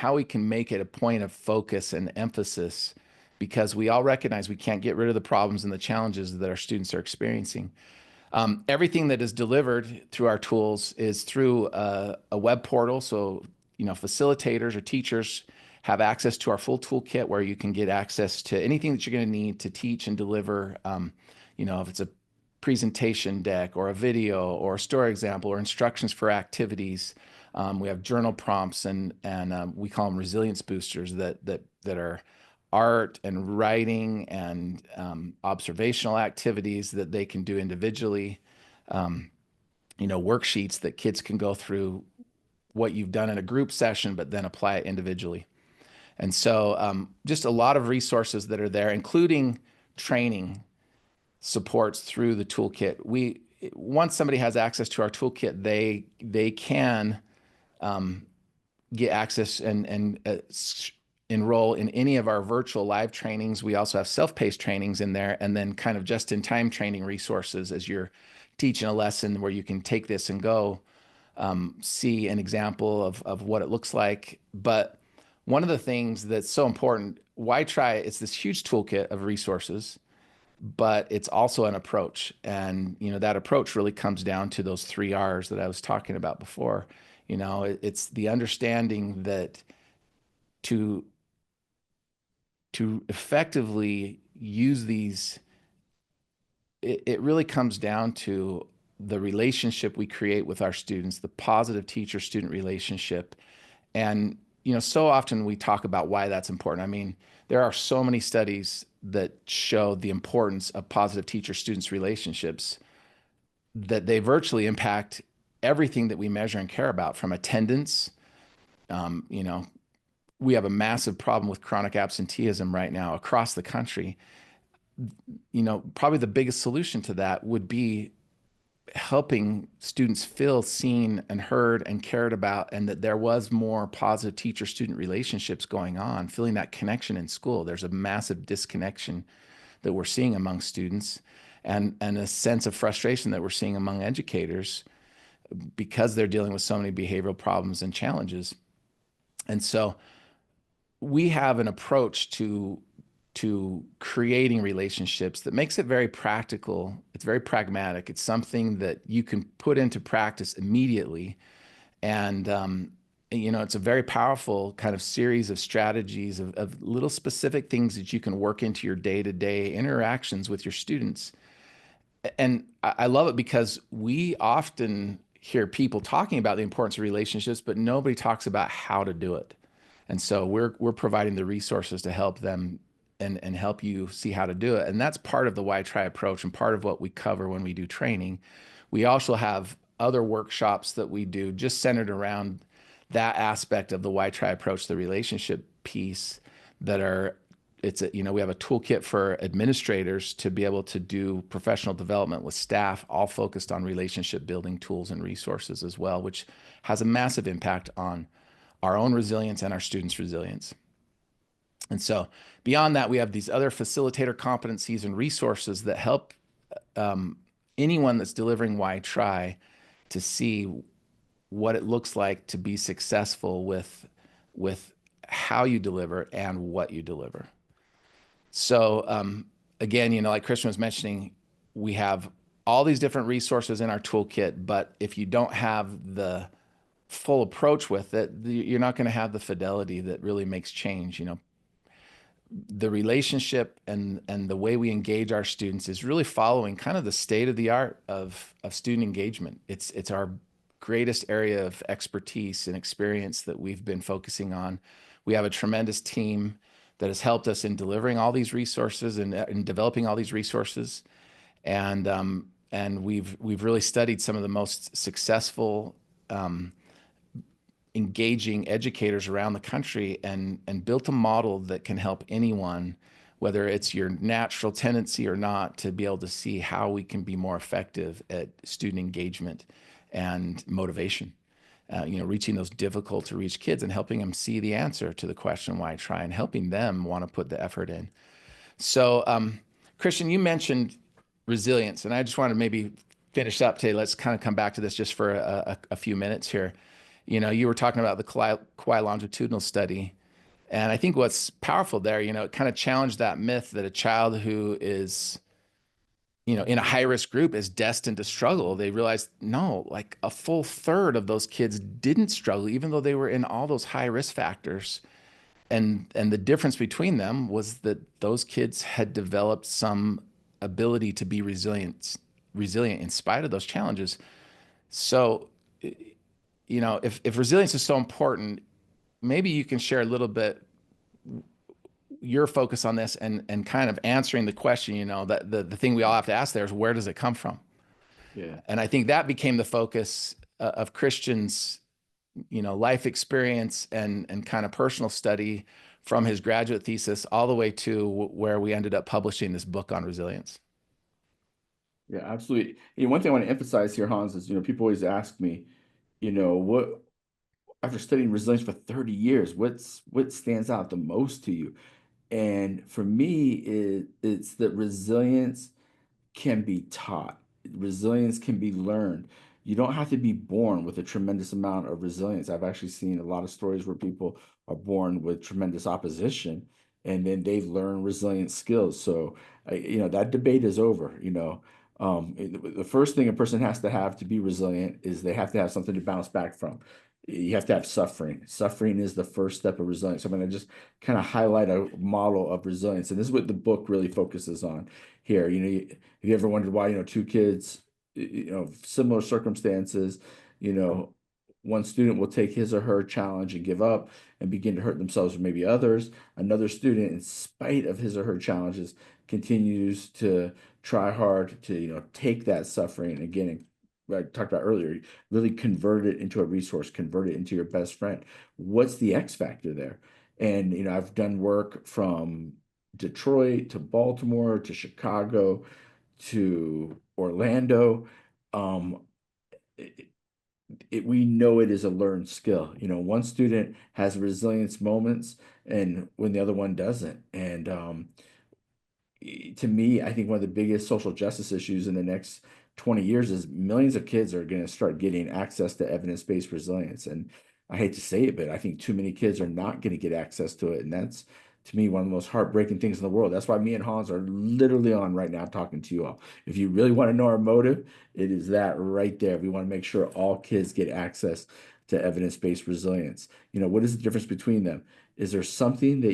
make it a point of focus and emphasis, because we all recognize we can't get rid of the problems and the challenges that our students are experiencing. Everything that is delivered through our tools is through a web portal. So, facilitators or teachers have access to our full toolkit, where you can get access to anything that you're going to need to teach and deliver. If it's a presentation deck or a video or a story example or instructions for activities. We have journal prompts and we call them resilience boosters that are art and writing and observational activities that they can do individually. Worksheets that kids can go through what you've done in a group session, but then apply it individually. And so just a lot of resources that are there, including training supports through the toolkit. Once somebody has access to our toolkit, they can get access and enroll in any of our virtual live trainings. We also have self-paced trainings in there, and then kind of just-in-time training resources as you're teaching a lesson, where you can take this and go see an example of what it looks like. But one of the things that's so important, WhyTry, it's this huge toolkit of resources, but it's also an approach. And, that approach really comes down to those 3 R's that I was talking about before. It's the understanding that to effectively use these, it really comes down to the relationship we create with our students, the positive teacher-student relationship. And, so often we talk about why that's important. I mean, there are so many studies that show the importance of positive teacher-students relationships, that they virtually impact everything that we measure and care about, from attendance. We have a massive problem with chronic absenteeism right now across the country. Probably the biggest solution to that would be helping students feel seen and heard and cared about, and that there was more positive teacher-student relationships going on, feeling that connection in school. There's a massive disconnection that we're seeing among students, and a sense of frustration that we're seeing among educators, because they're dealing with so many behavioral problems and challenges. And so we have an approach to to creating relationships that makes it very practical. It's very pragmatic. It's something that you can put into practice immediately. And, it's a very powerful kind of series of strategies of little specific things that you can work into your day-to-day interactions with your students. And I love it because we often hear people talking about the importance of relationships, but nobody talks about how to do it. And so we're providing the resources to help them and help you see how to do it. And that's part of the WhyTry approach and part of what we cover when we do training. We also have other workshops that we do just centered around that aspect of the WhyTry approach, the relationship piece that are we have a toolkit for administrators to be able to do professional development with staff, all focused on relationship building tools and resources as well, which has a massive impact on our own resilience and our students' resilience. And so beyond that, we have these other facilitator competencies and resources that help anyone that's delivering WhyTry to see what it looks like to be successful with how you deliver and what you deliver. So again, like Christian was mentioning, we have all these different resources in our toolkit, but if you don't have the full approach with it, you're not going to have the fidelity that really makes change. The relationship and the way we engage our students is really following kind of the state of the art of student engagement. It's our greatest area of expertise and experience that we've been focusing on. We have a tremendous team that has helped us in delivering all these resources and in developing all these resources. And we've really studied some of the most successful engaging educators around the country and built a model that can help anyone, whether it's your natural tendency or not, to be able to see how we can be more effective at student engagement and motivation. Reaching those difficult to reach kids and helping them see the answer to the question, why try, and helping them want to put the effort in. So, Christian, you mentioned resilience, and I just want to maybe finish up today. Let's kind of come back to this just for a few minutes here. You were talking about the Kauai longitudinal study, and I think what's powerful there, it kind of challenged that myth that a child who is in a high-risk group is destined to struggle. They realized, no, like a full third of those kids didn't struggle, even though they were in all those high-risk factors. And the difference between them was that those kids had developed some ability to be resilient in spite of those challenges. So, if resilience is so important, maybe you can share a little bit your focus on this and kind of answering the question, that the thing we all have to ask there is, where does it come from? Yeah. And I think that became the focus of Christian's, life experience and kind of personal study from his graduate thesis all the way to where we ended up publishing this book on resilience. Yeah, absolutely. One thing I want to emphasize here, Hans, is, people always ask me, what, after studying resilience for 30 years, what stands out the most to you? And for me, it's that resilience can be taught. Resilience can be learned. You don't have to be born with a tremendous amount of resilience. I've actually seen a lot of stories where people are born with tremendous opposition and then they've learned resilient skills. So, that debate is over. The first thing a person has to have to be resilient is they have to have something to bounce back from. You have to have suffering. Suffering is the first step of resilience. So I'm going to just kind of highlight a model of resilience. And this is what the book really focuses on here. Have you ever wondered why, two kids, similar circumstances, one student will take his or her challenge and give up and begin to hurt themselves or maybe others. Another student, in spite of his or her challenges, continues to try hard to, take that suffering and again, I talked about earlier, really convert it into a resource, convert it into your best friend. What's the X factor there? And, I've done work from Detroit to Baltimore to Chicago to Orlando. We know it is a learned skill. One student has resilience moments and when the other one doesn't. And to me, I think one of the biggest social justice issues in the next 20 years is millions of kids are going to start getting access to evidence-based resilience. And I hate to say it, but I think too many kids are not going to get access to it. And to me, one of the most heartbreaking things in the world. That's why me and Hans are literally on right now talking to you all. If you really want to know our motive, it is that right there. We want to make sure all kids get access to evidence-based resilience. What is the difference between them? Is there something that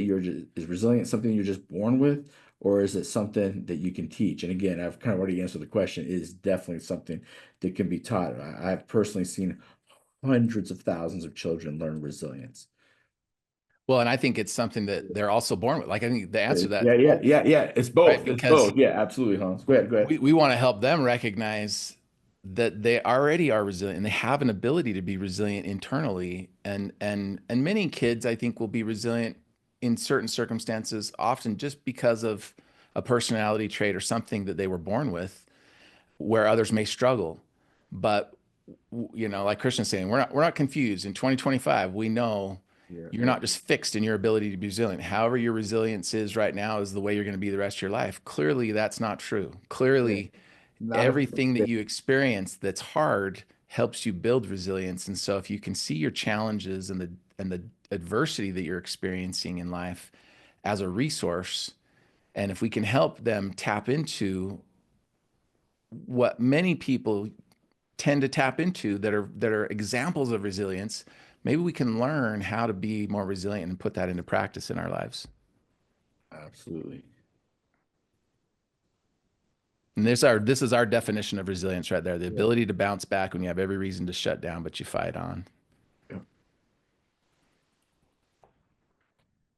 is resilience something you're just born with, or is it something that you can teach? And again, I've kind of already answered the question. It is definitely something that can be taught. I've personally seen hundreds of thousands of children learn resilience. Well, and I think it's something that they're also born with. Like, I think the answer to that Yeah, is yeah, both, yeah, yeah. It's right? both. It's Because both. Yeah, absolutely, Hans. Go ahead, go ahead. we want to help them recognize that they already are resilient and they have an ability to be resilient internally. And many kids, I think, will be resilient in certain circumstances, often just because of a personality trait or something that they were born with, where others may struggle. But like Christian's saying, we're not confused. In 2025, we know Yeah, you're yeah, not just fixed in your ability to be resilient. However, your resilience is right now is the way you're going to be the rest of your life. Clearly, that's not true. yeah. Clearly, Not a everything that you experience that's hard helps you build resilience. And so if you can see your challenges and the adversity that you're experiencing in life as a resource, and if we can help them tap into what many people tend to tap into that are examples of resilience, maybe we can learn how to be more resilient and put that into practice in our lives. absolutely. And this is our definition of resilience right there, the Yeah, ability to bounce back when you have every reason to shut down, but you fight on. yeah,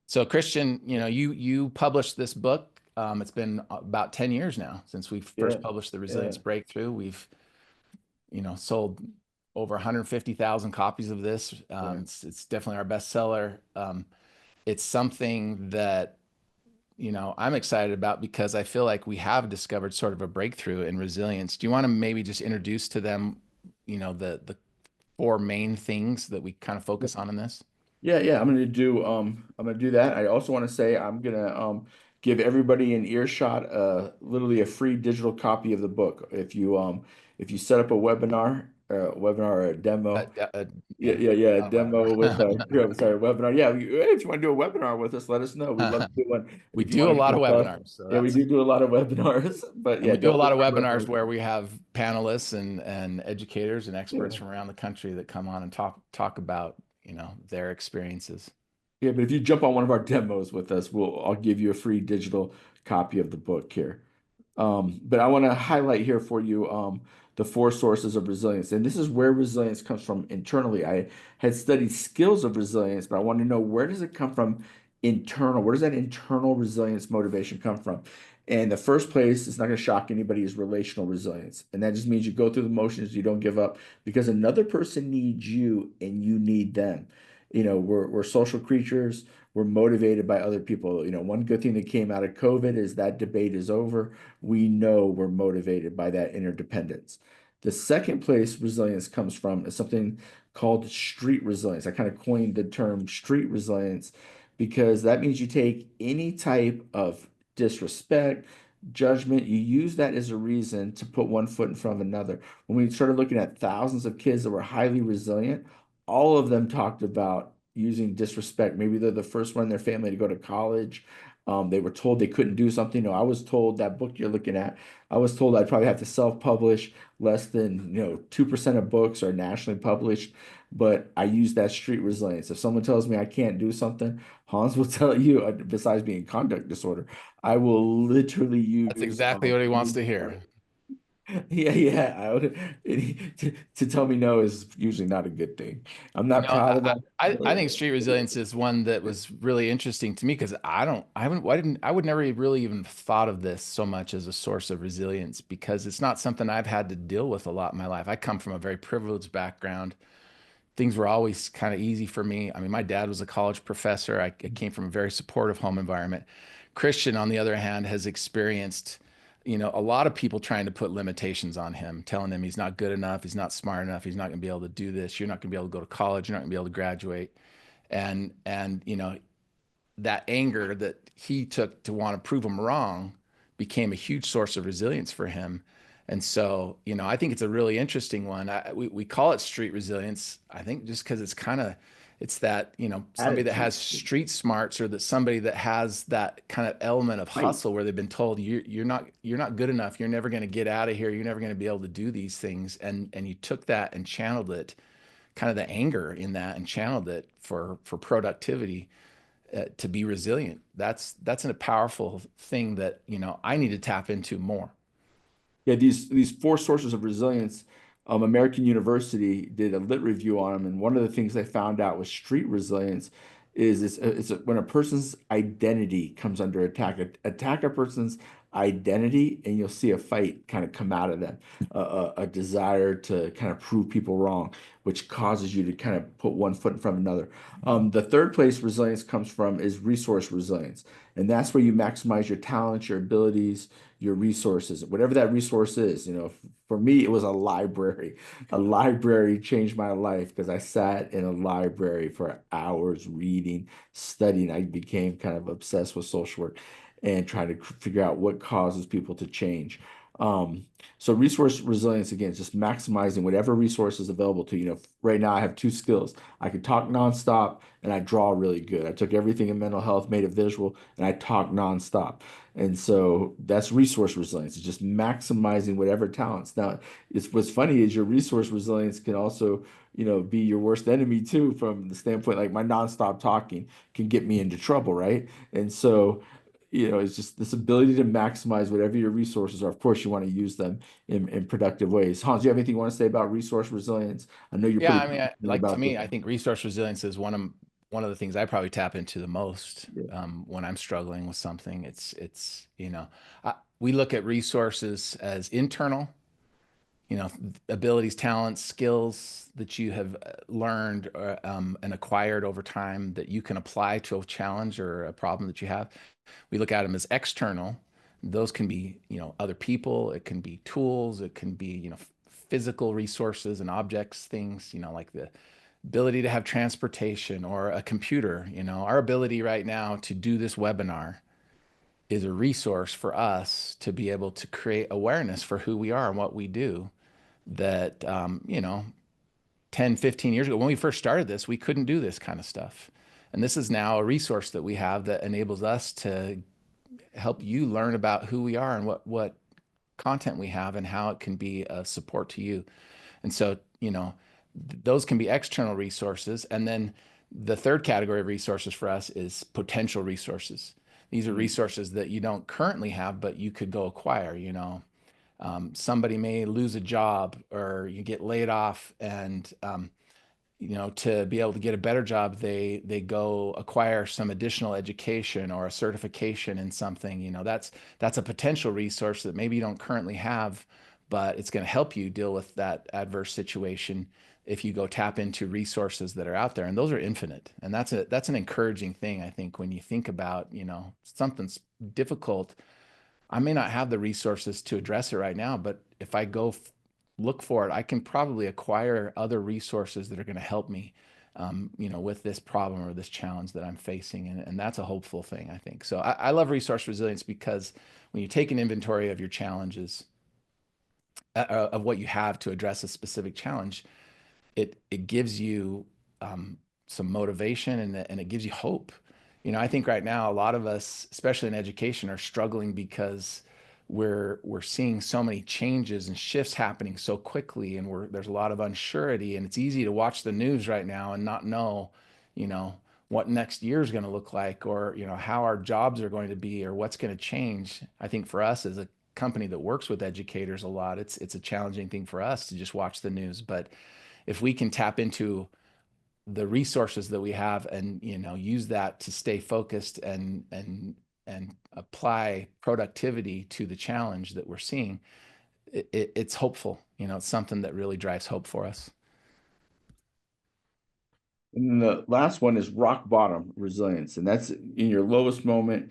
So Christian, you published this book. It's been about 10 years now since we yeah, first published the yeah, Resilience Breakthrough. We've, sold over 150,000 copies of this. yeah. It's definitely our bestseller. It's something that, I'm excited about because I feel like we have discovered sort of a breakthrough in resilience. Do you want to maybe just introduce to them, the four main things that we kind of focus on in this? Yeah, yeah, I'm gonna do that. I also want to say I'm gonna give everybody an earshot literally a free digital copy of the book. If you set up a webinar or a Uh, demo. uh, Yeah, yeah, yeah, yeah. A not a demo with webinar. sorry, webinar. Yeah, if you want to do a webinar with us, let us know. We'd love to do one. We If you do a want to lot get of with us, webinars, so yeah, we that's do a lot of webinars. But and yeah, we do a don't lot of worry webinars about where we have panelists and educators and experts it. from around the country that come on and talk about, their experiences. Yeah, but if you jump on one of our demos with us, I'll give you a free digital copy of the book here. But I want to highlight here for you the four sources of resilience. And this is where resilience comes from internally. I had studied skills of resilience, but I want to know, where does it come from internal? Where does that internal resilience motivation come from? And the first place, it's not going to shock anybody, is relational resilience. And that just means you go through the motions, you don't give up because another person needs you and you need them. We're social creatures. We're motivated by other people. One good thing that came out of COVID is that debate is over. We know we're motivated by that interdependence. The second place resilience comes from is something called street resilience. I kind of coined the term street resilience because that means you take any type of disrespect, judgment, you use that as a reason to put one foot in front of another. When we started looking at thousands of kids that were highly resilient, all of them talked about using disrespect. Maybe they're the first one in their family to go to college. They were told they couldn't do something. No, I was told that book you're looking at, I was told I'd probably have to self-publish. Less than, 2% of books are nationally published. But I use that street resilience. If someone tells me I can't do something, Hans will tell you, besides being conduct disorder, I will literally That's use exactly what he wants to hear. yeah, yeah. To tell me no is usually not a good thing. I'm You not know, proud of I, that. I, I But think street resilience is one that was really interesting to me because I would never really even thought of this so much as a source of resilience because it's not something I've had to deal with a lot in my life. I come from a very privileged background. Things were always kind of easy for me. I mean, my dad was a college professor. I came from a very supportive home environment. Christian, on the other hand, has experienced, a lot of people trying to put limitations on him, telling him he's not good enough, he's not smart enough, he's not going to be able to do this, you're not going to be able to go to college, you're not going to be able to graduate. And that anger that he took to want to prove him wrong became a huge source of resilience for him. And so, I think it's a really interesting one. We call it street resilience, I think, just because it's that, somebody that Attitude. has street smarts, or that somebody that has that kind of element of Right. hustle where they've been told you're not good enough. You're never going to get out of here. You're never going to be able to do these things. And you took that and channeled it, kind of the anger in that, and channeled it for productivity, to be resilient. That's a powerful thing that, I need to tap into more. Yeah, these four sources of resilience, American University did a lit review on them, and one of the things they found out with street resilience is when a person's identity comes under attack. Attack a person's identity, and you'll see a fight kind of come out of them, a desire to kind of prove people wrong, which causes you to kind of put one foot in front of another. The third place resilience comes from is resource resilience, and that's where you maximize your talents, your abilities, your resources, whatever that resource is. For me, it was a library. A library changed my life because I sat in a library for hours reading, studying. I became kind of obsessed with social work and trying to figure out what causes people to change. Um, so resource resilience, again, is just maximizing whatever resources available to you. Right now I have two skills. I can talk nonstop and I draw really good. I took everything in mental health, made it visual, and I talk nonstop. And so that's resource resilience. It's just maximizing whatever talents. Now, what's funny is your resource resilience can also, be your worst enemy too, from the standpoint like my nonstop talking can get me into trouble, right? And so, it's just this ability to maximize whatever your resources are. Of course, you want to use them in productive ways. Hans, do you have anything you want to say about resource resilience? I know you're Yeah, pretty I mean, passionate like to about this. me, I think resource resilience is one of the things I probably tap into the most, Yeah. when I'm struggling with something. We look at resources as internal, abilities, talents, skills that you have learned, and acquired over time that you can apply to a challenge or a problem that you have. We look at them as external. Those can be, other people, it can be tools, it can be, physical resources and objects, things, like the ability to have transportation or a computer. Our ability right now to do this webinar is a resource for us to be able to create awareness for who we are and what we do, that 10, 15 years ago, when we first started this, we couldn't do this kind of stuff. And this is now a resource that we have that enables us to help you learn about who we are and what content we have and how it can be a support to you. And so, those can be external resources. And then the third category of resources for us is potential resources. These are resources that you don't currently have, but you could go acquire. Somebody may lose a job, or you get laid off, and to be able to get a better job, they go acquire some additional education or a certification in something. That's a potential resource that maybe you don't currently have, but it's going to help you deal with that adverse situation if you go tap into resources that are out there. And those are infinite. And that's an encouraging thing, I think, when you think about, something's difficult. I may not have the resources to address it right now, but if I go look for it, I can probably acquire other resources that are going to help me, with this problem or this challenge that I'm facing. And that's a hopeful thing, I think. So I love resource resilience, because when you take an inventory of your challenges, of what you have to address a specific challenge, it gives you, some motivation, and it gives you hope. I think right now a lot of us, especially in education, are struggling because we're seeing so many changes and shifts happening so quickly, and there's a lot of unsurety, and it's easy to watch the news right now and not know, you know, what next year is going to look like, or how our jobs are going to be, or what's going to change. I think for us as a company that works with educators a lot, it's a challenging thing for us to just watch the news. But if we can tap into the resources that we have, and use that to stay focused, and apply productivity to the challenge that we're seeing, it's hopeful. It's something that really drives hope for us. And then the last one is rock bottom resilience. And that's in your lowest moment,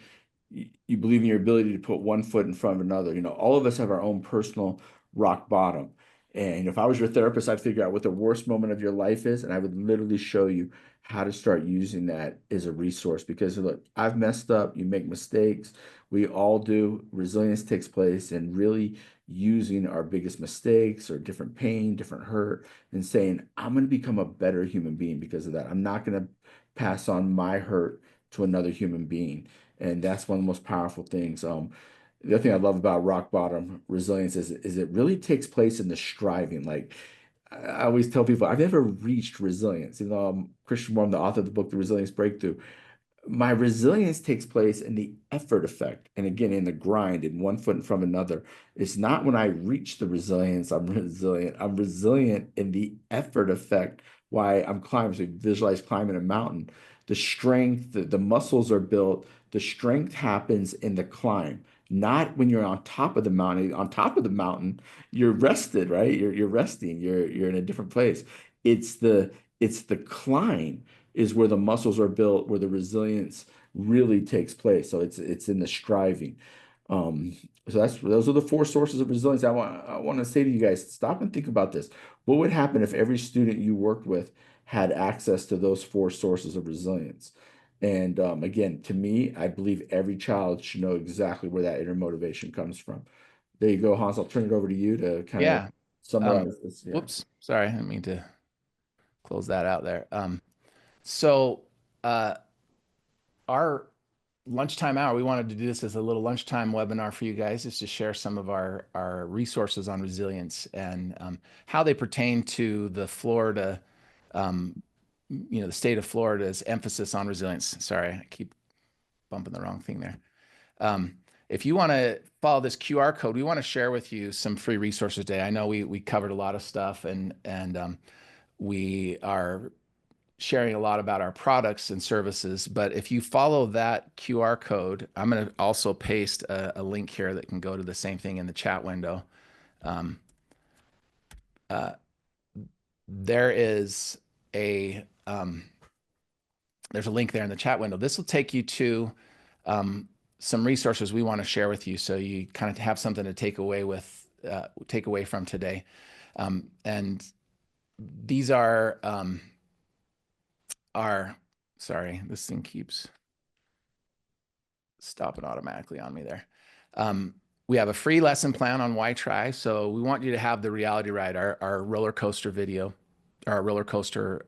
you believe in your ability to put one foot in front of another. All of us have our own personal rock bottom. And if I was your therapist, I'd figure out what the worst moment of your life is, and I would literally show you how to start using that as a resource. Because look, I've messed up, you make mistakes, we all do. Resilience takes place, and really using our biggest mistakes or different pain, different hurt, and saying, I'm going to become a better human being because of that. I'm not going to pass on my hurt to another human being. And that's one of the most powerful things. The other thing I love about rock bottom resilience is it really takes place in the striving. Like I always tell people, I've never reached resilience. Even though I'm Christian Moore, I'm the author of the book, The Resilience Breakthrough. My resilience takes place in the effort effect. And again, in the grind, in one foot from another. It's not when I reach the resilience, I'm resilient. I'm resilient in the effort effect. Why I'm climbing. So you visualize climbing a mountain. The strength, the muscles are built. The strength happens in the climb, not when you're on top of the mountain. On top of the mountain, you're rested, right? You're resting. You're in a different place. It's the climb is where the muscles are built, where the resilience really takes place. So it's in the striving. Um, so those are the four sources of resilience. I want to say to you guys, stop and think about this. What would happen if every student you worked with had access to those four sources of resilience? And again, to me, I believe every child should know exactly where that inner motivation comes from. There you go, Hans. I'll turn it over to you to kind of Yeah. summarize this. Yeah. Whoops. Sorry. I didn't mean to close that out there. So uh, our lunchtime hour, we wanted to do this as a little lunchtime webinar for you guys, just to share some of our resources on resilience and how they pertain to the Florida, the state of Florida's emphasis on resilience. Sorry, I keep bumping the wrong thing there. If you want to follow this QR code, we want to share with you some free resources today. I know we covered a lot of stuff and we are sharing a lot about our products and services, but if you follow that QR code, I'm going to also paste a link here that can go to the same thing in the chat window. Um, uh, there is there's a link there in the chat window. This will take you to some resources we want to share with you, so you kind of have something to take away from today. And these are sorry, this thing keeps stopping automatically on me there. We have a free lesson plan on WhyTry. So we want you to have the reality ride, our roller coaster video, our roller coaster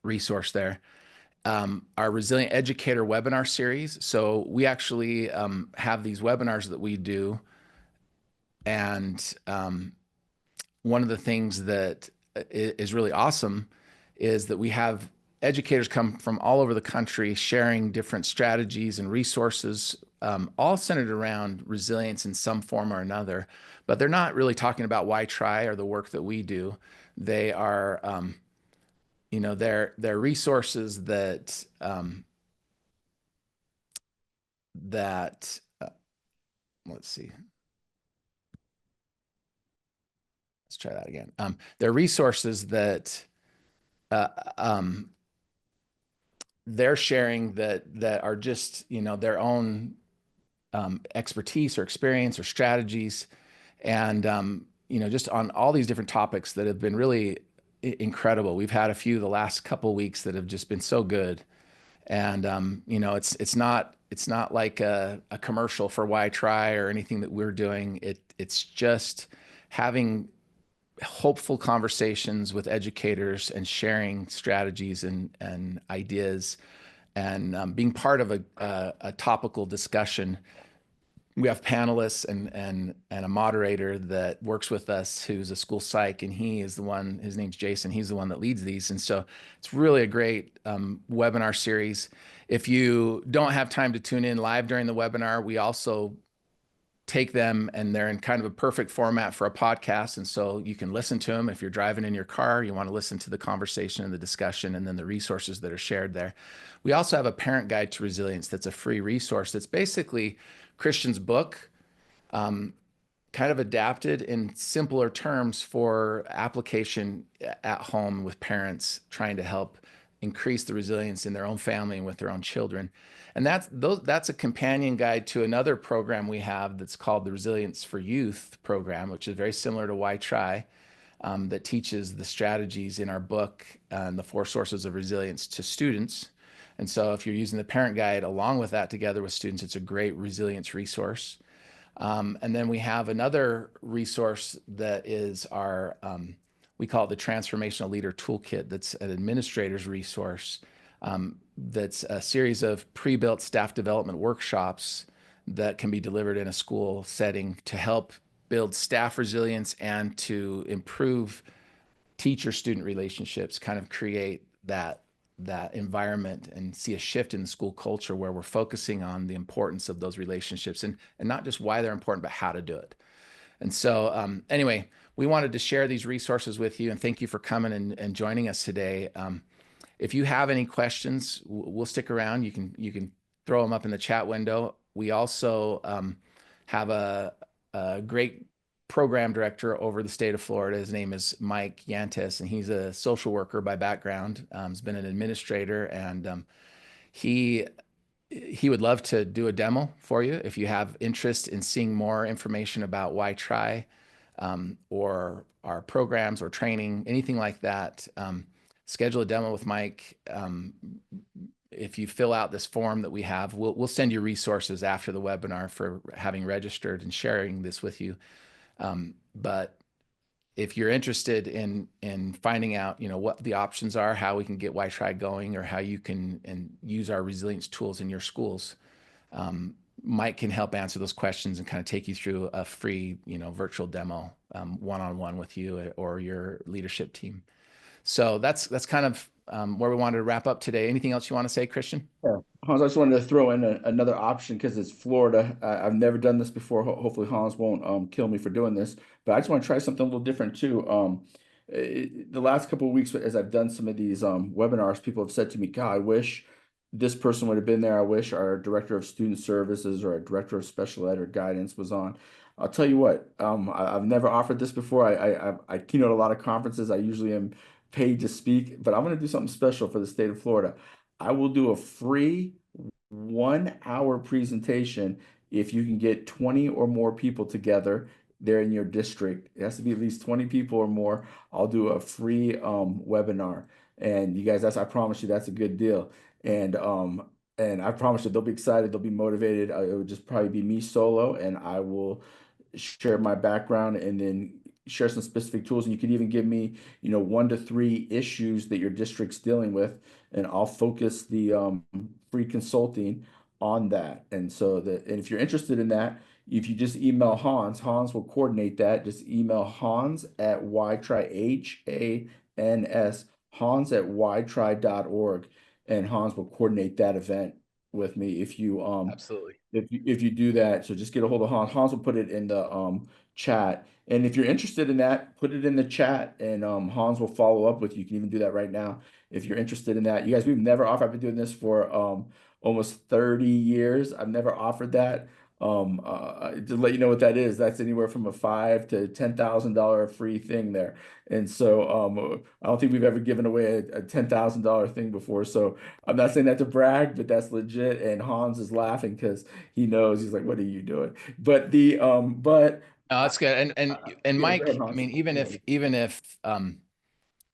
resource there. Our Resilient Educator webinar series. So we actually have these webinars that we do. And one of the things that is really awesome is that we have educators come from all over the country sharing different strategies and resources, all centered around resilience in some form or another. But they're not really talking about WhyTry or the work that we do. They are, they're resources that let's see. Let's try that again. They're resources that they're sharing that are just their own expertise or experience or strategies, and just on all these different topics that have been really incredible. We've had a few the last couple of weeks that have just been so good, and it's not like a commercial for WhyTry or anything that we're doing. It's just having hopeful conversations with educators and sharing strategies and ideas and being part of a topical discussion. We have panelists and a moderator that works with us who's a school psych, and he is the one, his name's Jason, he's the one that leads these. And so it's really a great webinar series. If you don't have time to tune in live during the webinar, we also take them and they're in kind of a perfect format for a podcast. And so you can listen to them if you're driving in your car, you want to listen to the conversation and the discussion and then the resources that are shared there. We also have a parent guide to resilience that's a free resource that's basically Christian's book, kind of adapted in simpler terms for application at home with parents trying to help increase the resilience in their own family and with their own children. And that's a companion guide to another program we have that's called the Resilience for Youth program, which is very similar to WhyTry, that teaches the strategies in our book and the four sources of resilience to students. And so if you're using the parent guide along with that together with students, it's a great resilience resource. And then we have another resource that is our, we call it the Transformational Leader Toolkit. That's an administrator's resource. That's a series of pre-built staff development workshops that can be delivered in a school setting to help build staff resilience and to improve teacher-student relationships, kind of create that environment and see a shift in the school culture where we're focusing on the importance of those relationships and not just why they're important, but how to do it. And so anyway, we wanted to share these resources with you and thank you for coming and joining us today. If you have any questions, we'll stick around. You can throw them up in the chat window. We also have a great program director over the state of Florida. His name is Mike Yantes, and he's a social worker by background. He's been an administrator, and he would love to do a demo for you if you have interest in seeing more information about WhyTry or our programs or training, anything like that. Schedule a demo with Mike. If you fill out this form that we have, we'll send you resources after the webinar for having registered and sharing this with you. But if you're interested in finding out, what the options are, how we can get WhyTry going, or how you can use our resilience tools in your schools, Mike can help answer those questions and kind of take you through a free, virtual demo, one-on-one with you or your leadership team. So that's kind of where we wanted to wrap up today. Anything else you want to say, Christian? Yeah. Hans, I just wanted to throw in another option because it's Florida. I've never done this before. Hopefully Hans won't kill me for doing this, but I just want to try something a little different too. The last couple of weeks, as I've done some of these webinars, people have said to me, God, I wish this person would have been there. I wish our director of student services or our director of special ed or guidance was on. I'll tell you what, I've never offered this before. I keynote a lot of conferences. I usually am paid to speak, but I'm going to do something special for the state of Florida. I will do a free 1 hour presentation if you can get 20 or more people together there in your district. It has to be at least 20 people or more. I'll do a free webinar. And you guys, I promise you that's a good deal. And I promise you they'll be excited, they'll be motivated. It would just probably be me solo, and I will share my background and then share some specific tools. And you can even give me, 1 to 3 issues that your district's dealing with, and I'll focus the free consulting on that. And if you're interested in that, if you just email Hans will coordinate that. Just email Hans at WhyTry, HANS, Hans at WhyTry.org, and Hans will coordinate that event with me if you Absolutely. if you do that. So just get a hold of Hans. Hans will put it in the chat. And if you're interested in that, put it in the chat, and Hans will follow up with you. You can even do that right now if you're interested in that. You guys, we've never offered. I've been doing this for almost 30 years. I've never offered that. To let you know what that is, that's anywhere from a $5,000 to $10,000 free thing there. And so I don't think we've ever given away a $10,000 thing before. So I'm not saying that to brag, but that's legit. And Hans is laughing because he knows. He's like, "What are you doing?" But No, that's good. And yeah, go ahead, Mike, I Hans. mean, even if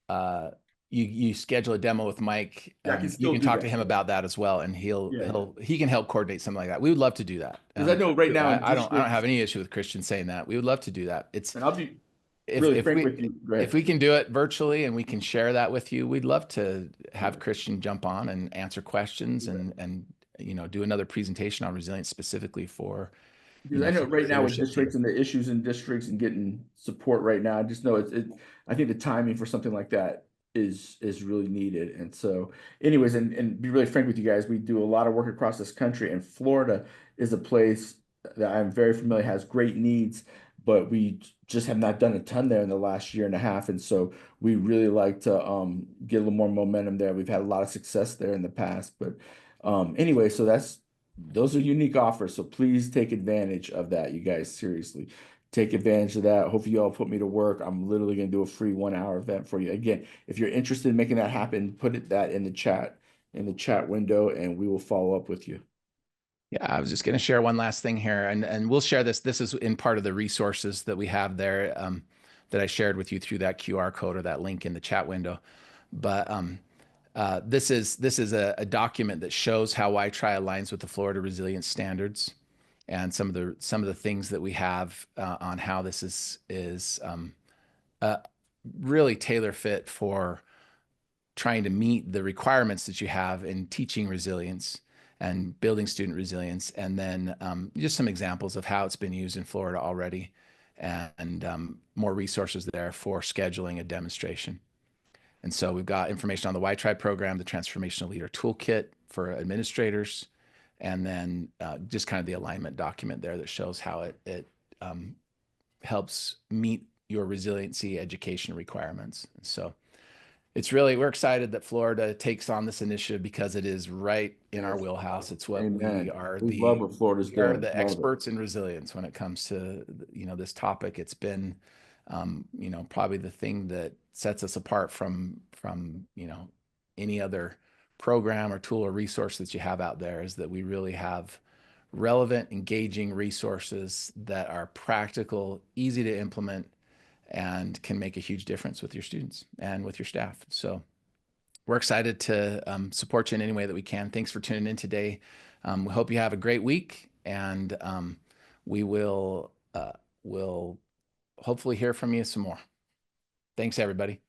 uh you schedule a demo with Mike, Yeah, I can you still can do talk to that. him about that as well, and Yeah. he can help coordinate something like that. We would love to do that. Because I know right now in I don't have districts, any issue with Christian saying that. We would love to do that. It's and I'll be if really if frank we with you. Go if ahead. we can do it virtually and we can share that with you, we'd love to have Christian jump on and answer questions and do another presentation on resilience specifically for Because I know for your right now with leadership team. districts and the issues in districts and getting support right now, I just know I think the timing for something like that is really needed. And so anyways, and be really frank with you guys, we do a lot of work across this country, and Florida is a place that I'm very familiar, has great needs, but we just have not done a ton there in the last year and a half. And so we really like to get a little more momentum there. We've had a lot of success there in the past. But anyway, so those are unique offers, so please take advantage of that, you guys. Seriously, take advantage of that. Hopefully, you all put me to work. I'm literally going to do a free 1 hour event for you. Again, if you're interested in making that happen, put that in the chat window, and we will follow up with you. Yeah, I was just going to share one last thing here, and we'll share this. This is in part of the resources that we have there that I shared with you through that QR code or that link in the chat window. But this is a document that shows how WhyTry aligns with the Florida Resilience Standards. and some of the things that we have on how this is really tailor fit for trying to meet the requirements that you have in teaching resilience and building student resilience, and then just some examples of how it's been used in Florida already, and more resources there for scheduling a demonstration. And so we've got information on the WhyTry program, the Transformational Leader Toolkit for administrators, and then just kind of the alignment document there that shows how it helps meet your resiliency education requirements. So we're excited that Florida takes on this initiative because it is right in our wheelhouse. It's what Amen. we are We love what Florida's we are doing. the Love it. experts in resilience when it comes to, this topic. It's been, probably the thing that sets us apart from, any other program or tool or resource that you have out there, is that we really have relevant, engaging resources that are practical, easy to implement, and can make a huge difference with your students and with your staff. So we're excited to support you in any way that we can. Thanks for tuning in today. We hope you have a great week, and we will hopefully hear from you some more. Thanks, everybody.